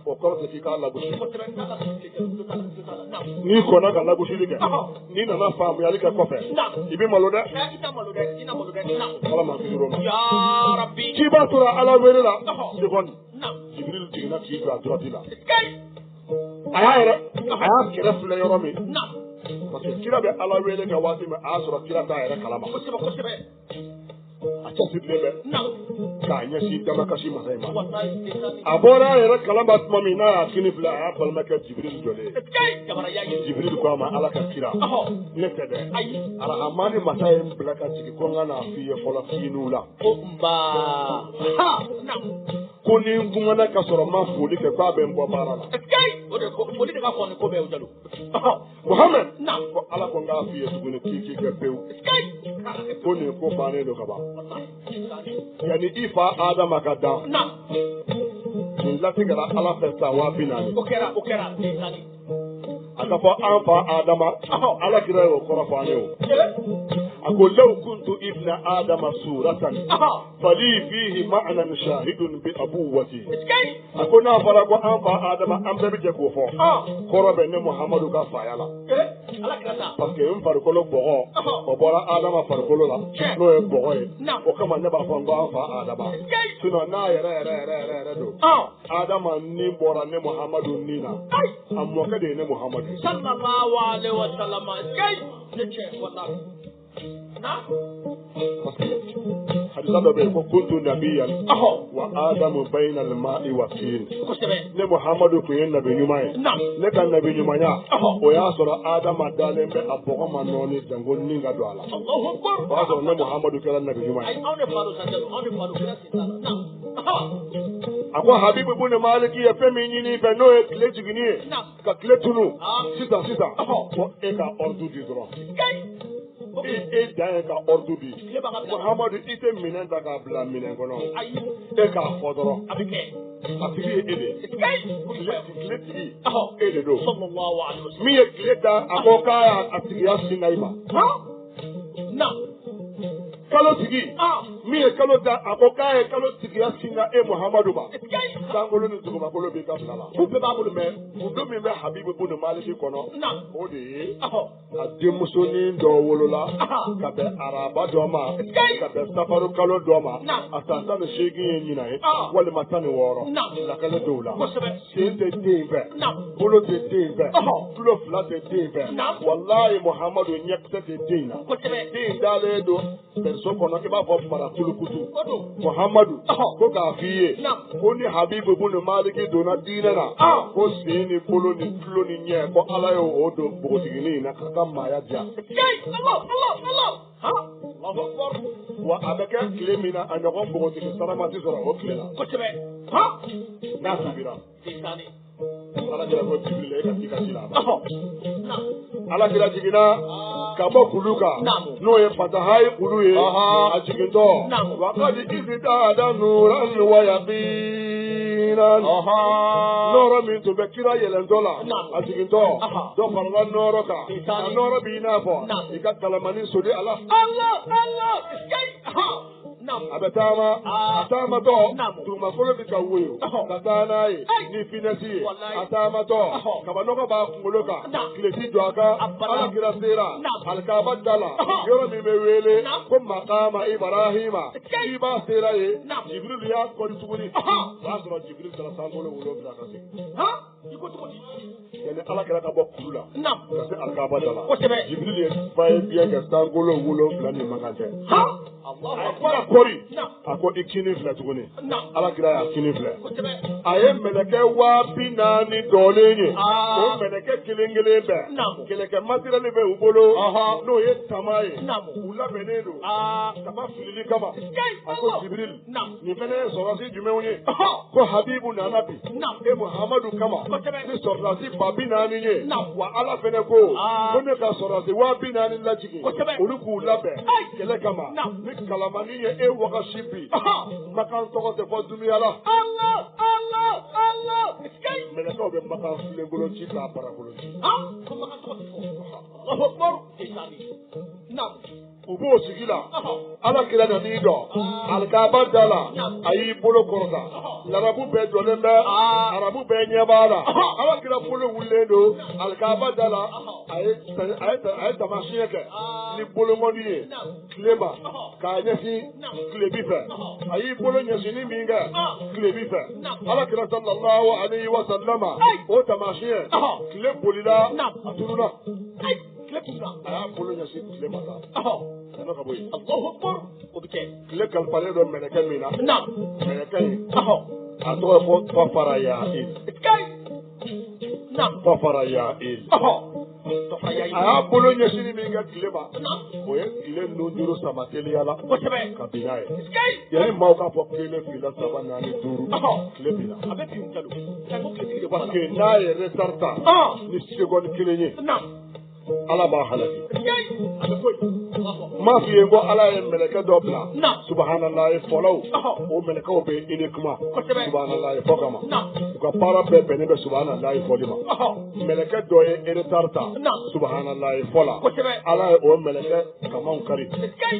o kɔrɔ tɛ k'i k'a lagosi n'i kɔnna ka lagosili kɛ n'i nana faamuyali kɛ kɔfɛ i bɛ malo dɛ ala ma kisi o ma k'i b'a tora ala wele la seconde Jibril jiginna k'i jɔ a droite la a y'a kɛrɛ filɛ yɔrɔ min parce que kira bɛ ala wele kɛ waati min a y'a sɔrɔ kira t'a yɛrɛ kalama a cɛsirilen bɛ k'a ɲɛsin damakasi masa in ma a bɔra a yɛrɛ kalama tuma min n'a y'a kini bila a y'a balimakɛ Jibril jɔlen Jibril ko a ma ala ka kira ne tɛ dɛ arahamani masa ye n bila ka jigin ko n ka n'a f'i ye fɔlɔ kiniw la ko ni n kumana ka sɔrɔ n ma foli kɛ k'a bɛ n bɔ baara la Muhammad ko ala ko n k'a f'i ye tuguni k'i kɛ pewu ko nin ko bannen don ka ban yanni i fa Adama ka dan nin latigɛra ala fɛ san 40,000 a ka fɔ an fa Adama ala kira y'o kɔrɔ fɔ an ye o a ko law kuntu ibna Adama suratan fali fihi ma'nan shahidun bi abuwati a ko n'a fɔra ko an fa Adama an bɛɛ bɛ jɛ k'o fɔ kɔrɔ bɛ ne Muhamadu ka faya la parce que n farikolo bɔgɔ o bɔra Adama farikolo la n'o ye bɔgɔ ye o kama ne b'a fɔ n ko an fa Adama sinon n'a yɛrɛ don Adama ni bɔra ne Muhamadu ni na a mɔkɛ de ye ne Muhamadu sallallahu alaihi wa sallam ne cɛ wallahi hadisa dɔ bɛ yen ko kuntu nabiyan wa adamu bayna al-ma'i wa tin ne Muhamadu tun ye nabi ɲuman ye ne ka nabi ɲumanya o y'a sɔrɔ Adama dalen bɛ a bɔgɔ ma nɔɔni jango ni ka don a la o y'a sɔrɔ ne Muhamadu kɛra nabi ɲuman ye a ko Habibu ibn Maliki ye fɛn min ɲini fɛ n'o ye tile jiginni ye ka tile tunu sisan ko e ka ordre di dɔrɔn e dan ye ka ordre di Muhamadu i tɛ minɛn ta k'a bila minɛn kɔnɔ e k'a fɔ dɔrɔn a tigi ye e de ye tile tigi e de don min ye tile ta a ko k'a y'a tigiya sinna i ma kalo tigi mi e kalo da akoka e kalo tigiya singa e Muhammadu ba sangolo ni tuguma kolo be ka fala u be ba bulu me u do mi be Habibu bunu Maliki kono o de ye a demuso ni do wolola ka be araba do ma ka be safaru kalo do ma asanta be shegi yin nyina e wale matani woro la kala dola sen de dembe bolo de dembe tulo fla de dembe wallahi Muhammadu nyekte de dina din dale do perso kono ke ba fo para tulukutu Muhammadu ko ka fiye ko ni Habibu bunu Maliki do na dina na ko sini bolo ni tulo ni nye ko ala yo odo bogotigini na kaka maya dia Allah Allahu Akbar wa abaka kilemina anyagon bogotigi saramati sora o kilela ko tebe na sabira tisani ala jira ko Jibril ka tikasila ala jira jigina ka bo kuluka no ye fatahai kuluye ajigindo wa qad izida danuran wa yaqinan noro min to bekira yelendola ajigindo do farla noro ka noro bina fo ika kalamani sodi ala Allah atama to tuma folo bi ka wuyo katana yi ni finasi atama to kabanoka ba kungoloka kilesi doaka ala kira sera alkaba dala yoro mi mewele ko maqama Ibrahima iba sera ye Jibril ya ko tuguni wasro Jibril tala sangolo wulo bi ka se iko tuguni yani ala kira ka bokula kasi alkaba dala Jibril ye fay bien ka sangolo wulo bi ni magante Allah akbar kori ako ikini fila tuguni ala kira ya kini fila aye meleke wa binani dolenye o meleke kilingele be keleke material be ubolo no ye tamaye ula benedo tama filili kama ako Jibril ni fene sorasi jumeunye ko Habibu na nabi e Muhammadu kama ni sorasi babinani nye wa ala fene ko ne ka sorasi wa binani lajigi uluku labe kele kama ni kalamani ye e waka shibi makan toko te fo dunia la Allah mena ko be makan fule golo ci ka para golo ci ko makan toko te fo Allahu Akbar isami ubo sigila ala kila na nido alkaba dala ayi bolo korota larabu be dolembe arabu be nyabala ala kila bolo wulendo alkaba dala ayi tamashiyeke ni bolo moniye kleba ka nyesi klebife ayi bolo nyesi ni minga klebife ala kila sallallahu alaihi wasallama o tamashiye klebolila atununa aya bolo nyesi klemata Allahu Akbar obike kile kalpale do meneke mina meneke ato fo fara ya fara ya aya bolo nyesini minga kileba oye kile nduru samateli ala kabila yani mauka fo kile fila sabana ni duru kile bila abebi unkalo parce que na ye retarta ni seconde kilenye ala ba halaki ma fi ngo ala ye meleke do bla subhanallah follow o meleke o be ilikuma subhanallah fogama ko para be be ne be subhanallah folima meleke do ye retarta subhanallah fola ala o meleke kama kari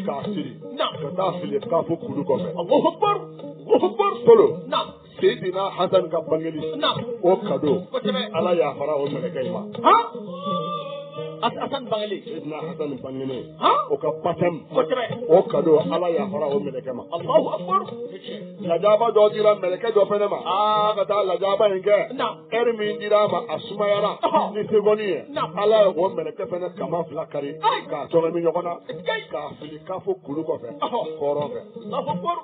ka siri ka ta fili ka fu kudu ko be Allahu akbar solo Sayyidina Hasan ka bangeli o kado ala ya fara o meleke ma Hasan bangeli Sayyidina Hasan bangene o ka patam o kado ala ya fara o meleke ma Allahu akbar lajaba do dira meleke do fene ma ka ta lajaba inge ermi dira ma asumayara ni segoni ala o meleke fene kama flakari ka to mi nyokona ka fili ka fo kulu ko fe koro fe Allahu akbar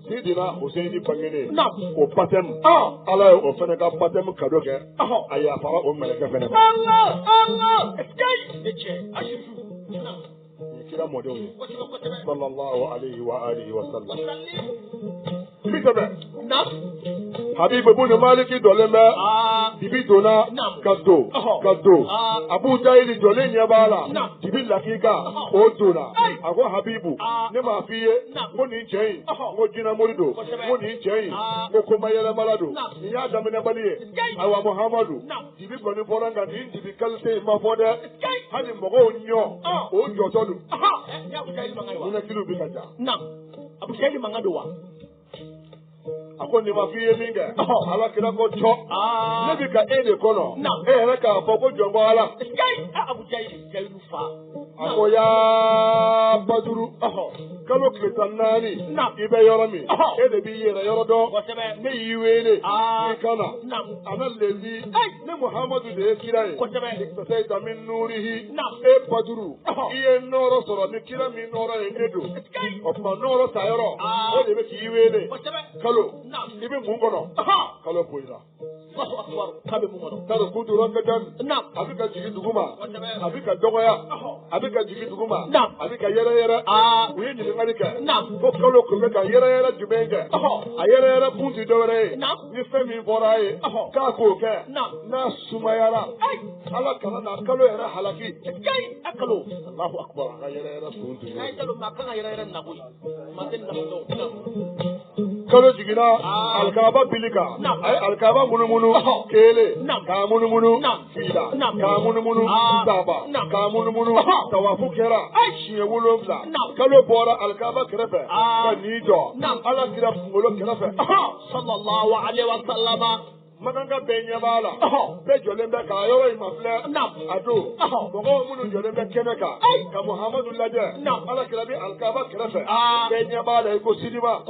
Sayyidina Husaini bangene o patam ala o fene ka patam kado ke aya fara o meleke fene Allah kira model sallallahu alaihi wa alihi wa sallam bitabe Habibu bunu Maliki doleme bibi dona kado Abu Jahil dole nyabala bibi lakika o dona ago Habibu ne ma fiye mo ni jei mo jina morido mo ni jei mo ko mayela malado ni ya damene baliye awa Muhammadu bibi ko ni boranga ni bibi kalte ma fode hani mo go nyo o jotolu ni na kilu bi kaja Abu Jahl mangadowa. Ako ni ma fi ye min kɛ ala kira ko jɔ ne bi ka e de kɔnɔ e yɛrɛ k'a fɔ ko jɔn bɔ ala Abu Jahl fa a ko yaa Baduru kalo tile 14 i bɛ yɔrɔ min e de b'i yɛrɛ yɔrɔ dɔn ne y'i wele i ka na ana lezi ne Muhamadu de ye kira ye iktasayta min nurihi e Baduru i ye nɔɔrɔ sɔrɔ ni kira min nɔɔrɔ ye ne don o tuma nɔɔrɔ ta yɔrɔ o de bɛ k'i wele kalo i bɛ mun kɔnɔ kalo poyira taro kutu rɔnkɛdan a bɛ ka jigin duguma a bɛ ka dɔgɔya a bɛ ka jigin duguma a bɛ ka yɛrɛ yɛrɛ u ye ɲininkali kɛ ko kalo tun bɛ ka yɛrɛ yɛrɛ jumɛn kɛ a yɛrɛ yɛrɛ kun ti dɔwɛrɛ ye ni fɛn min fɔra a ye k'a k'o kɛ n'a sumayara ala kana na kalo yɛrɛ halaki kalo Allahu akbar a ka yɛrɛ yɛrɛ kun ti kalo jiginna alikaba bili kan a ye alikaba munumunu kelen k'a munumunu fila k'a munumunu saba k'a munumunu tawafu kɛra siɲɛ 7 kalo bɔra alikaba kɛrɛfɛ ka n'i jɔ ala kira kunkolo kɛrɛfɛ sallallahu alaihi wa sallama Makanka bɛɛ ɲɛ b'a la bɛɛ jɔlen bɛ k'a yɔrɔ in ma filɛ a don mɔgɔw minnu jɔlen bɛ kɛnɛ kan ka Muhamadu lajɛ ala kira bi alikaba kɛrɛfɛ bɛɛ ɲɛ b'a la i ko sidima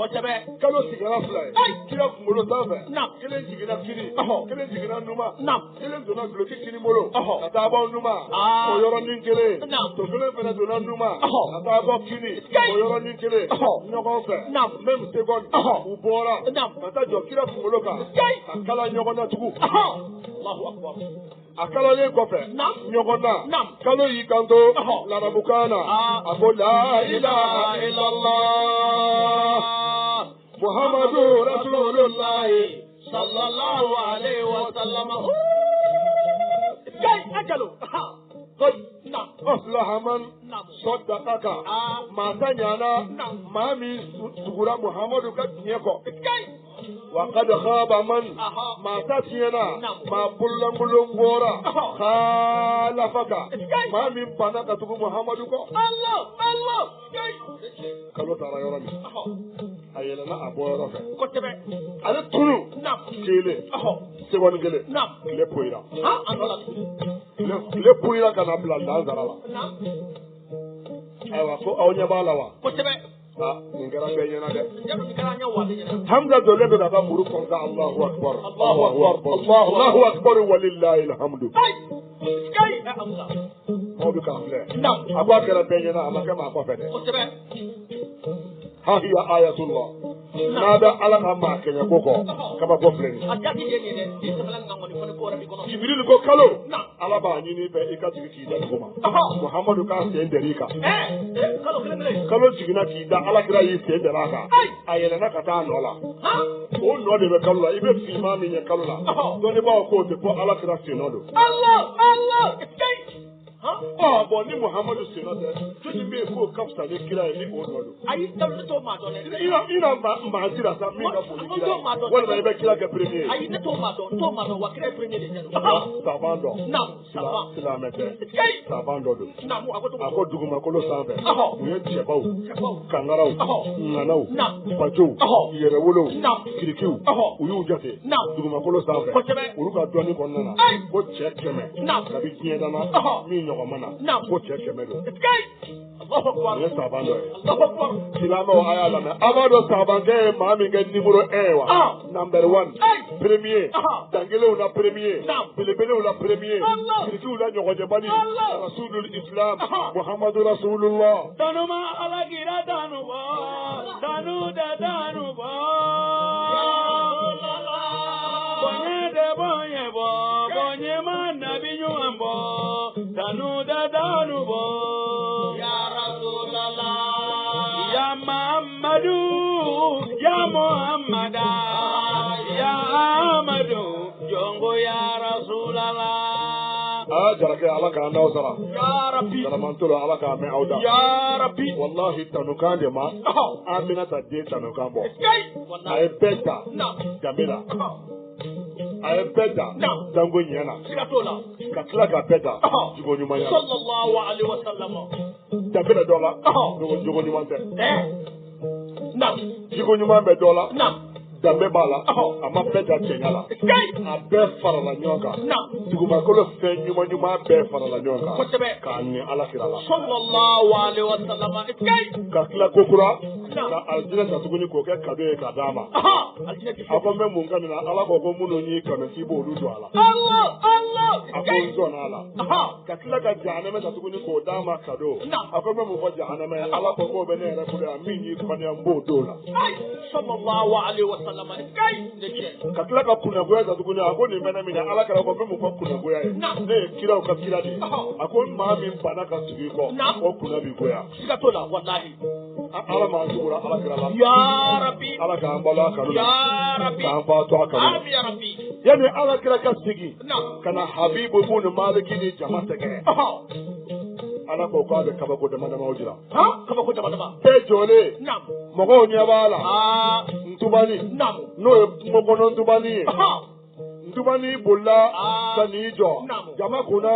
kalo sigira 2 ye kira kunkolo sanfɛ kelen jiginna kini kelen jiginna numa kelen donna duloki kini bolo ka taa bɔ numa o yɔrɔnin kelen to kelen fana donna numa ka taa bɔ kini o yɔrɔnin kelen ɲɔgɔn fɛ même seconde u bɔra ka taa jɔ kira kunkolo kan ka kala ɲɔgɔn na tugu Allahu akbar a kalalen kɔfɛ ɲɔgɔn na kalo y'i kanto larabukan na a ko la ilaha illallah Muhammadu rasulullah sallallahu alaihi wa sallam قد أصلح من صدقك ما تنيانا ما من سورة محمد كتنيكو وقد خاب من ما تسينا ما بلن بلن بورا خالفك ما من بناك تقول محمد كو الله كلو ترى يورمي أيلنا أبو يورفي أنا تلو كيلي سيوان كيلي لبويرا le puira kana bila lanzara la awa ko aw nya bala wa ngara be yana de hamza dole be da muru ko sa Allahu akbar Allahu akbar walillahi alhamdu kai hamza mo bi ka fle aba kala be yana amaka ma ko fede ha hiya ayatullah nada ala ma kenya koko kaba ko fle Jibril ko kalo ala ba nyini be ikati ki da kuma Muhammadu ka sen derika kalo jigina ki da ala kira yi sen deraka ayela na kata nola o no de be kalo la ibe fi ma mi nya kalo la do ne ba ko te ko ala kira sen no Allah bon ni Muhammadu sen no de to ni be ko kapsa de kira ni o no do ayi talu to ma do ne ina ma tira sa mi ka fo kira wala ba be kira ka premier ayi ne to ma do wa kira premier de jano sabando sila mete sabando do ako duguma kolo sanfɛ u ye cɛbaw kangaraw ŋanaw bajow yɛrɛwolow kirikiw u y'u jate duguma kolo sanfɛ olu ka dɔnni kɔnɔna na ko cɛ 100 kabi diɲɛ dana min ɲɔgɔn na ko cɛ 100 do ye sabando ye silamɛw a y'a lamɛn a b'a dɔn sabankɛ ye maa min kɛ numéro 1 wa number 1 premier dankelenw na premier belebelew la premier kirikiw la ɲɔgɔnjɛbali rasulul islam muhammadu rasulullah tanuma alakira tanuba tanuba bonye de bonye bo bonye man nabi nyuambo tanuba ya rasulallah ya muhammadu ya muhammada ya amadu jongo ya rasulallah jarake ala ka n'aw sara ya rabbi salamantolo ala ka mɛn aw da ya rabbi wallahi tanukan de ma Aminata den tanukan bɔ a ye bɛɛ ta danbe la a ye bɛɛ ta dango ɲɛ na ka tila ka bɛɛ ta jogo ɲuman ya sallallahu alaihi wasallam danbe la dɔ la jogo ɲuman tɛ jiko ɲuman bɛ dɔ la danbe b'a la a ma bɛɛ da cɛɲa la a bɛɛ farala ɲɔgɔn kan dugumakolo fɛn ɲuman ɲuman bɛɛ farala ɲɔgɔn kan k'a ɲɛ alakira la ka tila ko kura ka alijinɛ ta tuguni k'o kɛ kado ye k'a d'a ma a ko n bɛ mun kɛ nin na ala ko minnu y'i kanu k'i b'olu don a la a ko n sɔnna a la ka tila ka jahanɛmɛ ta tuguni k'o d'a ma kado a ko n bɛ mun fɔ jahanɛmɛ ye ala ko k'o bɛ ne yɛrɛ bolo yan min y'i kɔniya n b'o don la ka tila ka kunnagoya ta tuguni a ko nin bɛ ne minɛ ala kɛra ko n bɛ mun fɔ kunnagoya ye ne ye kiraw ka kira de ye a ko maa min banna ka tugu i kɔ o kunna b'i goya ala m'an tugura ala kɛra la ala k'an balo a kanu la k'an fa to a kanu yanni ala kɛra ka segin ka na habibu bunu maliki ni jama sɛgɛrɛ ala ko k'a bɛ kabako dama damaw jira bɛɛ jɔlen mɔgɔw ɲɛ b'a la ntubani n'o ye kungo kɔnɔ ntubani ye ntubani bolila ka n'i jɔ jama kunna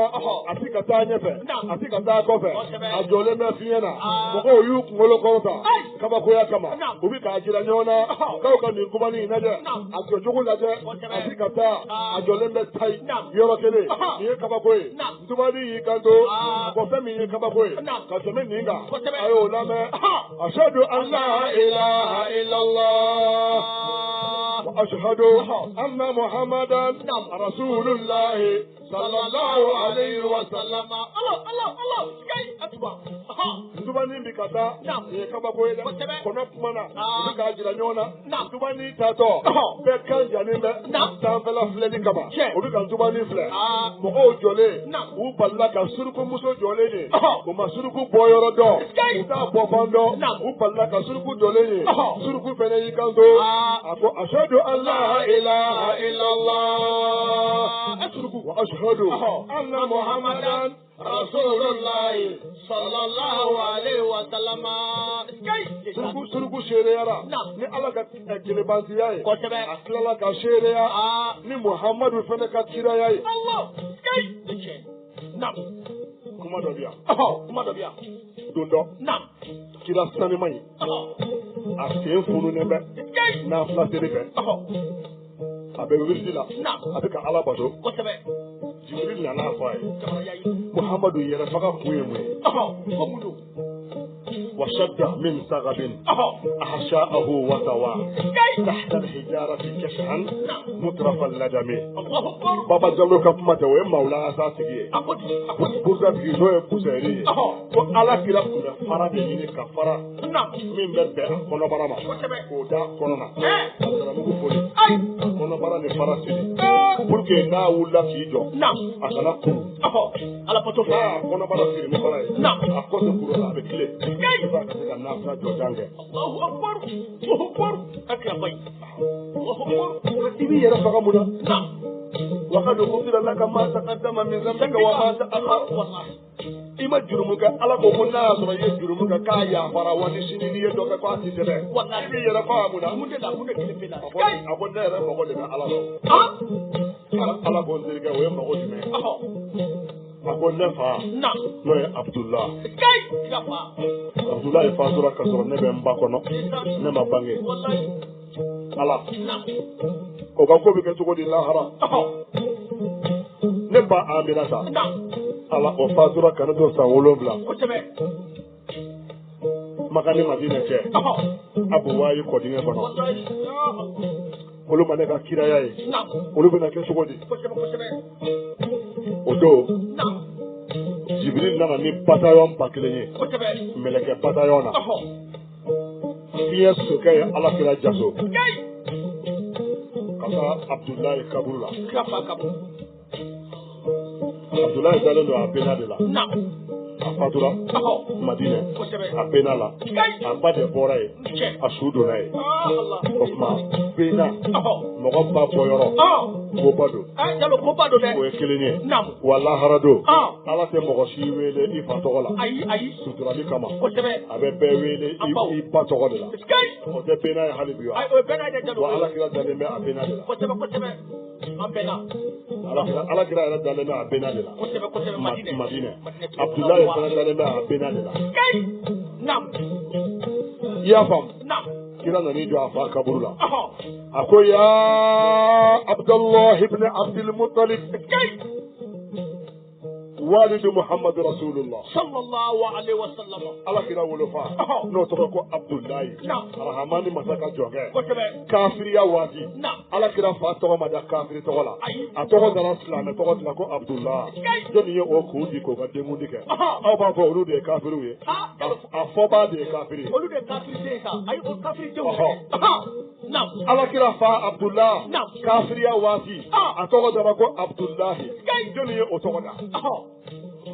a ti ka taa ɲɛfɛ a ti ka taa kɔfɛ a jɔlen bɛ fiɲɛ na mɔgɔw y'u kunkolo kɔrɔta kabakoya kama u bɛ k'a jira ɲɔgɔn na k'aw ka nin ntubani in lajɛ a jɔcogo lajɛ a ti ka taa a jɔlen bɛ tayi yɔrɔ kelen nin ye kabako ye ntubani y'i kanto a ko fɛn min ye kabako ye ka tɛmɛ nin kan a y'o lamɛn ashhadu an la ilaha illallah wa ashhadu anna muhammadan rasulullah sallallahu alayhi wa sallam ntubani bi ka taa nin ye kabako ye dɛ kɔnɔ kuma na u bɛ k'a jira ɲɔgɔn na ntubani taatɔ bɛɛ kan janen bɛ sanfɛla filɛli kama u bɛ ka ntubani filɛ mɔgɔw jɔlen u balila ka surukumuso jɔlen ye u ma suruku bɔ yɔrɔ dɔn u t'a bɔ fan dɔn u balila ka suruku jɔlen ye suruku fɛnɛ y'i kanto a ko ashhadu an la ilaha illallah suruku wa ashhadu anna muhammadan rasulullah sallallahu alaihi wa sallam suruku seereyara ni ala ka kelebansiya ye a tilala ka seereya ni muhammadu fɛnɛ ka kiraya ye kuma dɔ bi yan don dɔ kira sanima ye a sen fununen bɛ n'a filaseli bɛ a bɛ wiridi la a bɛ ka ala bato jibril nana fɔ a ye muhammadu yɛrɛ faga kun ye mun ye وشد من سغب أحشاءه وسوى تحت الحجارة كشحا مترف اللدم بابا جملو كفمة وين مولا أساسي بوزا بيزوي بوزيري وعلى كلا كنا فرا بيني كفرا من بيبه كنا برما كودا كنا نمو فولي كنا برا نفرا سيدي بوركي نا ولا كيجو أكنا كو على بطوفا كنا برا سيدي مفرا أكوسي كورونا بكلي Allahu Akbar akbar tibi yara faga muna wa qad qutila laka ma taqaddama min dhanbika wa ma ta'akhkhar ima jurumuka ala ko kunna so ye jurumuka ka ya fara wani sini ni do ka kwati tebe wallahi tibi yara faga muna mun da kilifila abon da yara mako de ala ala ko ndirga we mako de a ko ne fa n'o ye Abdullah Abdullah fatura ka sɔrɔ ne bɛ n ba kɔnɔ ne ma bange ala o ka ko bɛ kɛ cogo di lahara ne ba Aminata ala o fatura ka ne to san 7 Maka ni Madina cɛ Abu Wayi kɔdingɛ kɔnɔ olu ma ne ka kiraya ye olu bɛ na kɛ cogo di o don Jibril nana ni bataillon ba kelen ye mɛlɛkɛ bataillon na fiɲɛ sokɛ ye ala kira jaso ka taa Abdulayi kaburu la Abdulayi dalen don a bena de la a fatura Madinɛ a bena la a ba de bɔra ye a su donna ye o tuma bena mɔgɔ ba bɔ yɔrɔ koba don o ye kelen ye wa lahara don ala tɛ mɔgɔ si wele i fa tɔgɔ la suturali kama a bɛ bɛɛ wele i ba tɔgɔ de la o tɛ bena ye hali bi wa ala kira dalen bɛ a bena de la ala kira yɛrɛ dalen bɛ a bena de la Madinɛ Abdulayi fana dalen bɛ a bena de la i y'a faamu kira nani jɔ a fa kaburu la a ko ya Abdallah ibn Abdul Muttalib والد محمد رسول الله صلى الله عليه وسلم على كده ولفا نوتو عبد الله رحماني مسكا جوغه كافر يا وادي على كده فاتو ما دا كافر تولا اتو دا اسلام تو دا كو عبد الله دنيا او كودي كو غدمو ديك او با فورو دي كافر وي افوبا دي كافر اولو دي كافر سيكا اي او كافر جو نعم على كده فا عبد الله كافر يا وادي اتو دا كو عبد الله دنيا او تو دا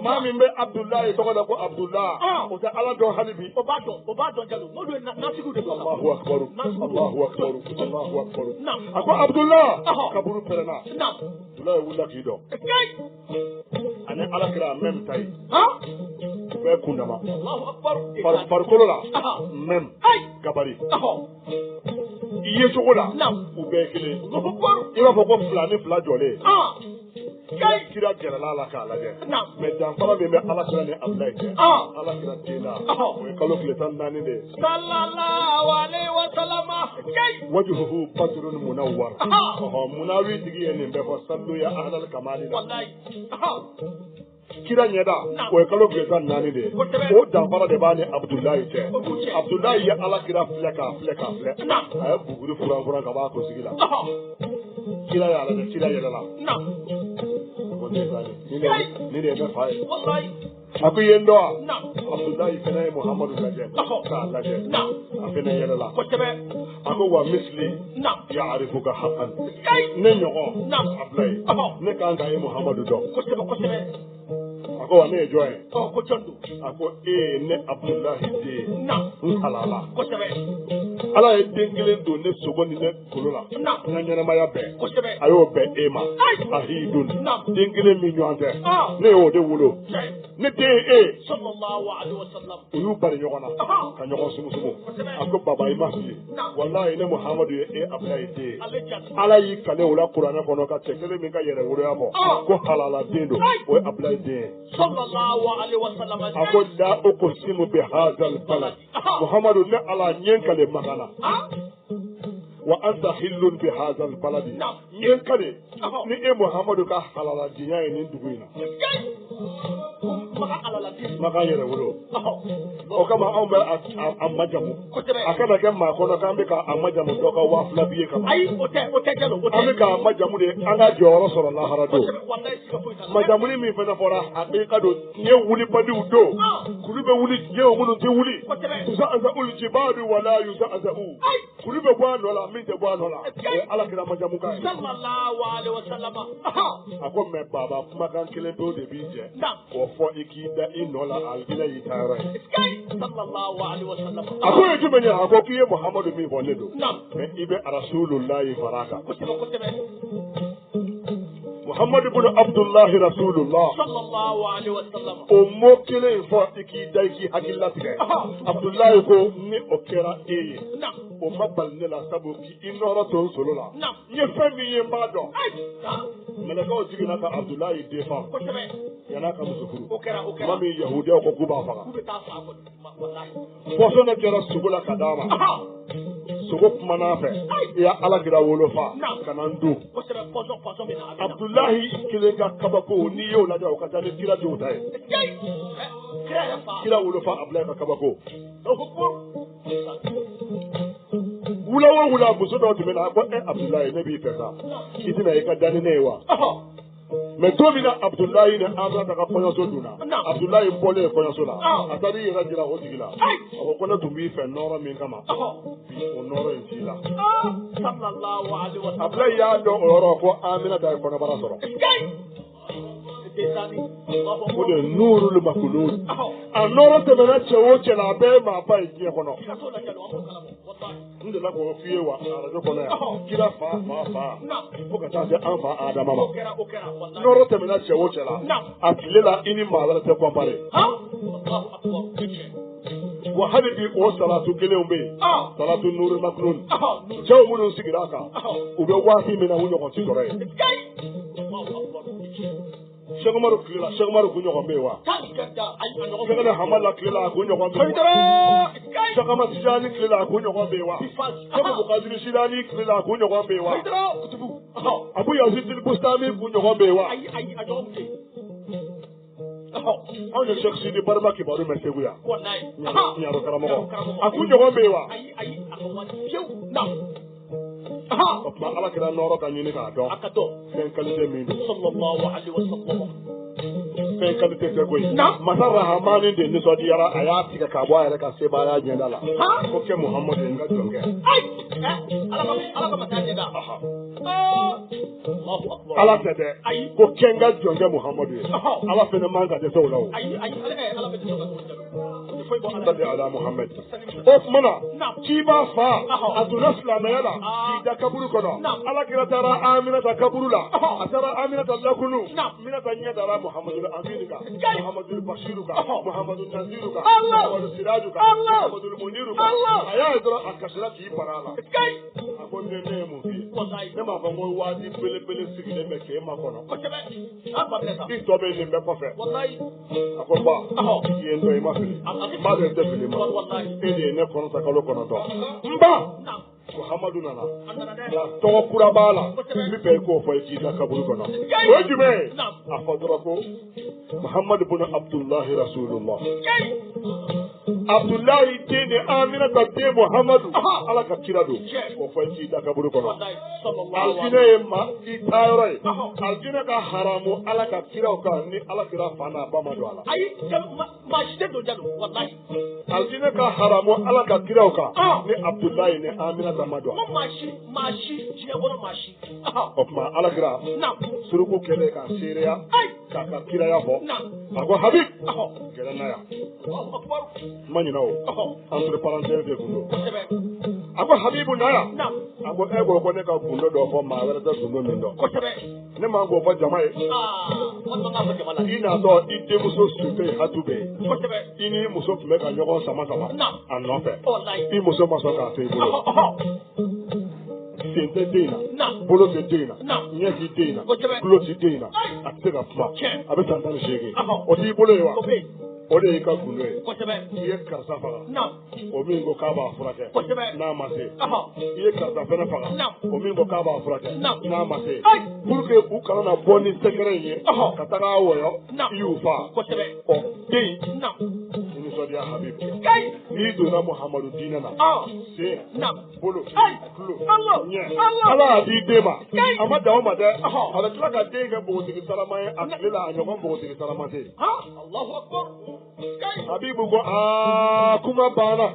Mami mbe Abdullahi tokoda ko Abdullah o ta ala do halibi o ba do jalu modu nasigu de Allahu akbar Allahu akbar Allahu akbar ako Abdullah kaburu perena Abdullah wula kido ane ala kira mem tay be kundama Allahu akbar par kolola mem kabari iye chokola u be kile iba foko flani fla jole kira kira la kala de mais dan fara be ala kira ne Abdullahi ala kira tela o kalo kile tan nani de sallallahu alaihi wa sallam wajhuhu badrun munawwar munawi digi ne be ko sallu ya ahlal kamali wallahi kira nyeda o kalo kile tan nani de o dan fara de bani Abdullahi te Abdullahi ya ala kira fleka ay buguru furan ka ba ko sigila kira ya la kira ya la ni de be fay wallahi aku yendo Abdullahi fena Muhammadu laje ka laje afena yela la aku wa misli ya'rifuka haqqan ne nyogo Abdullahi ne kan ga Muhammadu do ako wa ne joy ko chandu ako ne Abdullahi de halala ala ye dengelen do ne sogoni ne kolola nganyana maya be ayo be ema ahidun dengelen mi nyante ne o de wulo ne de sallallahu alaihi wasallam uyu bari nyogona ka nyogo sumu ako baba imasi wallahi ne Muhammadu ye Abdullahi de ala yi kale wala Qur'ana kono ka tekele mi ka yere wuro yabo ko halala dendo o Abdullahi de sallallahu alaihi wasallam ako la uqsimu bi hadha al-balad Muhammadu ne ala nyenkale magana wa anta hillun bi hadha al-balad nyenkale ni Muhammadu ka halala dinya ni duguina maka yere wuro o kama ambe amajamu akana ke ma kono kambe ka amajamu to ka wafla biye kama ai ote jalo ote ka amajamu de anga joro soro la harado majamu ni mi fena fora hakika do nye wuli padi udo kulube wuli ye wulu ti wuli za ul jibadu wala yuzazu kulube bwano la minte bwano la ala kira majamu ka sallallahu alaihi wasallam ako me baba kuma kan kile do de bije ko fo ikida inola albila yitara sallallahu alaihi wasallam ako yeji menya ako kiye Muhammadu mi boledo me ibe rasulullah faraka Muhammad ibn Abdullah Rasulullah sallallahu alaihi wasallam o mokele fo ikida iki hakilla tige Abdullah ko ni okera o mabal ne la sabu ki inoro to solola ye fami ye mbado melaka o jigina ka Abdullah defa yana ka musukuru mami yahudi ko kuba faga poso na jara subula kadama sugo manafe ya ala gira wolofa kanandu Abdullah kilenga kabako ni yo la jaw kata ni kira jota kira wolofa Abdullah ka kabako wula buso do timena ko Abdullah ne bi pesa kitina e ka dani newa me domina Abdullah ne azra daga kono so duna Abdullah pole kono so la atari yera jira o digila o kono tumbi fe noro min kama bi o noro intila sallallahu alaihi wasallam Abdullah ya do oro ko amina da kono bara soro o de nurul makulun anoro temena chewo chela be ma pa iye kono ndela ko fiye wa arajo kono ya kila fa ko ka ta an fa adama ma noro temena chewo chela atilela ini mala te ko pare wa hadibi o salatu kele umbe salatu nurul makulun jaw munun sigiraka ube wasi mena wunyo ko titore Shagmaru kunyo kombe wa. Shagana hamala kila kunyo kombe. Sakama Tijani Kila Kunyo Bewa. Kama Kadri Shilani Kila Kunyo Bewa. Abu Yazid Bustami Kunyo Bewa. On the Sheikh Sidi Barbaki Baru Meseguya. Nyaro Karamo. Akunyo Bewa. Ma ala kira noro ka nyini ka do akato fen kalite min sallallahu alaihi wasallam fen kalite te koy masarra hamani de ni so diara aya tika ka bo ayre ka se ba ya nyenda la ko ke muhammad nga jonge ay ala ko mataje ga ala tede ko ke nga jonge muhammad ala fe manga de so lawo ala fe de ala muhammad of mana kiba fa aduna islamela ki kaburu kono ala kira tara amina ta kaburu la atara amina ta lakunu mina ta nya dara muhammadul aminika muhammadul bashiruka muhammadul naziruka muhammadul sirajuka muhammadul muniruka aya dara akashira ki parala akonde ne mu fi ne ma bango wadi bele bele sigile me ke ma kono ko tebe ababeta bi to be ne be ko fe wallahi akoba yendo e ma fi ma de te fi ma wallahi e ne kono ta kalo kono to mba Muhammadu nana la tɔgɔ kura b'a la mi bɛɛ k'o fɔ i k'i ka kaburu kɔnɔ o ye jumɛn a fɔ dɔrɔn ko Muhammadu bin Abdullahi Rasulullah Abdullahi den de Amina ka den Muhammadu ala ka kira don o fɔ i k'i ka kaburu kɔnɔ aljinɛ ye ma i taayɔrɔ ye aljinɛ ka haramu ala ka kiraw kan ni ala kira fa n'a ba ma don a la ayi maa si tɛ don jalo wallahi aljinɛ ka haramu ala ka kiraw kan ni Abdullahi ni Amina Mashi jiya wani mashi o kuma alagira suruku kele ka seereya ka kiraya fɔ a ko Habib kɛlɛ na yan ma ɲina o entre parenthèse de kun don a ko Habibu na yan a ko e ko ne ka gundo dɔ fɔ maa wɛrɛ tɛ gundo min dɔn ne ma k'o fɔ jama ye i natɔ i denmuso sunte hatu bɛ i ni muso tun bɛ ka ɲɔgɔn sama sama a nɔfɛ i muso ma sɔn k'a to i bolo sen tɛ den na bolo tɛ den na ɲɛ tɛ den na tulo tɛ den na a tɛ se ka kuma a bɛ san 18 o t'i bolo ye wa o de y'i ka gundo ye i ye karisa faga o min ko k'a b'a furakɛ n'a ma se i ye karisa fɛnɛ faga o min ko k'a b'a furakɛ n'a ma se pour que u kana na bɔ ni sɛgɛrɛ in ye ka taga wɔyɔ i y'u fa ɔ den nisɔndiya Habibu n'i donna Muhammadu diinɛ na sen bolo tulo ɲɛ ala y'a di den ma a ma dan o ma dɛ a bɛ tila ka den kɛ npogotigi sarama ye a tile la a ɲɔgɔn npogotigi sarama tɛ Habibu ko kuma banna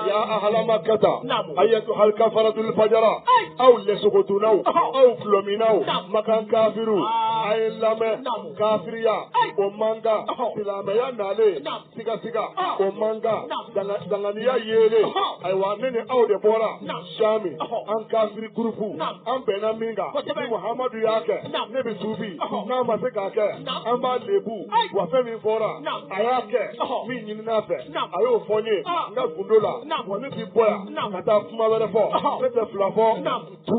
ya ahla makkata ayyatuhal kafaratul fajara aw lesogotunaw aw kulominaw makan kafiru ay lamɛ kafiriya o manga silamɛya nale siga siga o manga danganiya yele ayiwa ne ni aw de bɔra Sami an kafiri gurupu an bɛnna min kan ni Muhammadu y'a kɛ ne bɛ tuubi n'a ma se k'a kɛ an b'a lebu wa fɛn min fɔra a y'a kɛ min ɲinina fɛ a y'o fɔ n ye n ka gundo la wa ne ti bɔ yan ka taa kuma wɛrɛ fɔ ne tɛ fila fɔ tu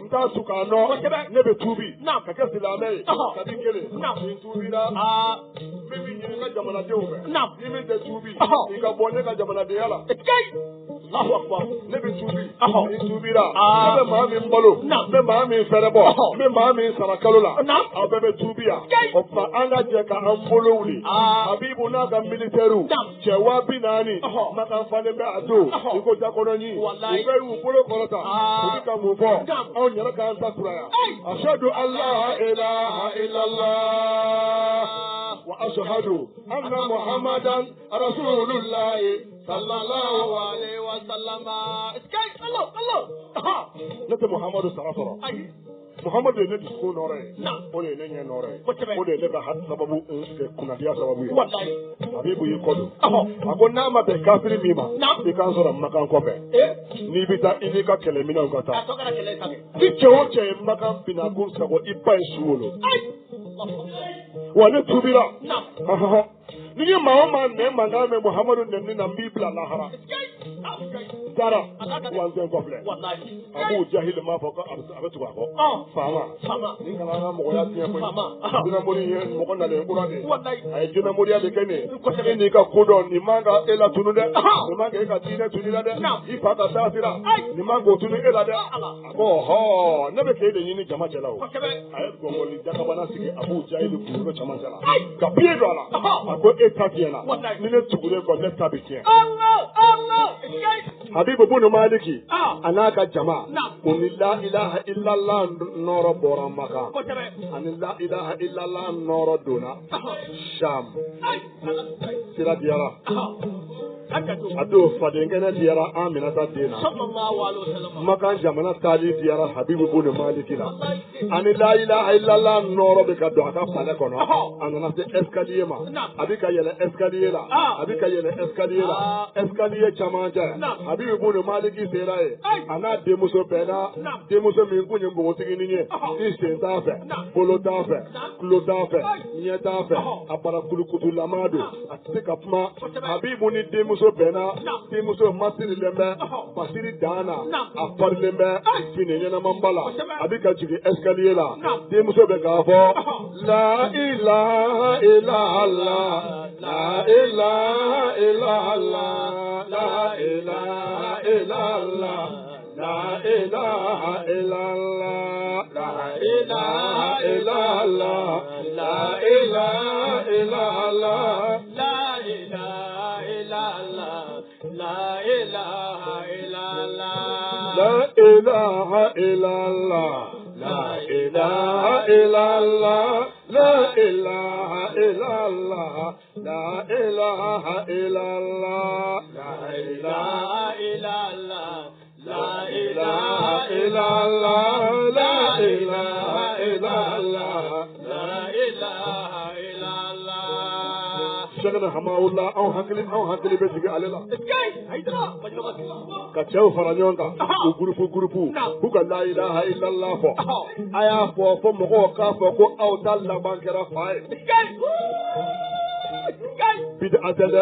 n t'a su k'a nɔ ne bɛ tuubi ka kɛ silamɛ ye ka di kelen ni tuubira min bɛ ɲini n ka jamanadenw fɛ ni min tɛ tuubi i ka bɔ ne ka jamanadenya la ne bɛ tuubi ni tuubira ne bɛ maa min balo n bɛ maa min fɛrɛ bɔ n bɛ maa min sara kalo la aw bɛɛ bɛ tuubi yan o tuma an ka jɛ ka an bolo wuli Habibu n'a ka militɛriw cɛ 40,000 makan falen bɛ a don i ko jakɔnɔni u bɛ y'u bolo kɔrɔta u bɛ ka mun fɔ anw yɛrɛ k'an ta kuraya ashhadu an la ilaha illallah wa ashhadu anna muhammadan rasulullah sallallahu alaihi wa sallam ne tɛ Muhammadu sara sɔrɔ Muhammadu ye ne dusukun nɔrɔ ye o de ye ne ɲɛ nɔrɔ ye o de ye ne ka sababu kunnadiya sababu ye Habibu y'i kɔ don a ko n'a ma bɛn kafiri min ma i k'an sɔrɔ Makan kɔfɛ n'i bɛ taa i n'i ka kɛlɛminɛnw ka taa ni cɛ o cɛ ye Makan binakun sago i ba ye su wolo wa ne tubira n'i ye maa o maa nɛ mankan mɛn Muhammadu nɛni na n b'i bila lahara taara wanzɛn kɔfilɛ Abu Jahil m'a fɔ ko a bɛ tugu a kɔ faama ni kana an ka mɔgɔya tiɲɛ koyi dunankɔni ye mɔgɔ nalen kura de a ye dunankɔniya de kɛ nin ye e n'i ka ko dɔn nin man ka e la tunu dɛ nin man ka e ka diinɛ tunu la dɛ i fa ka taasira nin man k'o tunu e la dɛ a ko hɔɔ ne bɛ k'e de ɲini jama cɛla o a ye gɔngɔli dakabana sigi Abu Jahil kunkolo camancɛ la ka pied don a la a ko e ta tiɲɛna ni ne tugulen kɔ ne ta bɛ tiɲɛ Habibu bunu Maliki a n'a ka jama o ni la ilaha illallah nɔrɔ bɔra Maka ani la ilaha illallah nɔrɔ donna Sham sira diyara a don fadenkɛnɛ diyara Aminata den na Maka jamana taali diyara Habibu bunu Maliki la ani la ilaha illallah nɔrɔ bɛ ka don a ka palais kɔnɔ a nana se escalier ma a bɛ ka yɛlɛ escalier la a bɛ ka yɛlɛ escalier la escalier camancɛ Habibu bunu Maliki sera ye a n'a denmuso bɛnna denmuso min kun ye npogotiginin ye i sen t'a fɛ bolo t'a fɛ tulo t'a fɛ ɲɛ t'a fɛ a bara kulukutulama don a tɛ se ka kuma Habibu ni denmuso bɛnna denmuso masirilen bɛ basiri dan na a farilen bɛ fini ɲɛnamanba la a bɛ ka jigin escalier la denmuso bɛ k'a fɔ la ilaha illallah la ilaha illallah la ilaha illallah la ilaha illallah la ilaha illallah la ilaha illallah la ilaha illallah la ilaha illallah la ilaha illallah la ilaha illallah la ilaha illallah la ilaha illallah la ilaha illallah la ilaha illallah la ilaha illallah la ilaha illallah shagana hamawullah aw hakili bɛ jigin ale la ka cɛw fara ɲɔgɔn kan u gurupu k'u ka la ilaha illallah fɔ a y'a fɔ fo mɔgɔw k'a fɔ ko aw ta laban kɛra fa ye bid'a tɛ dɛ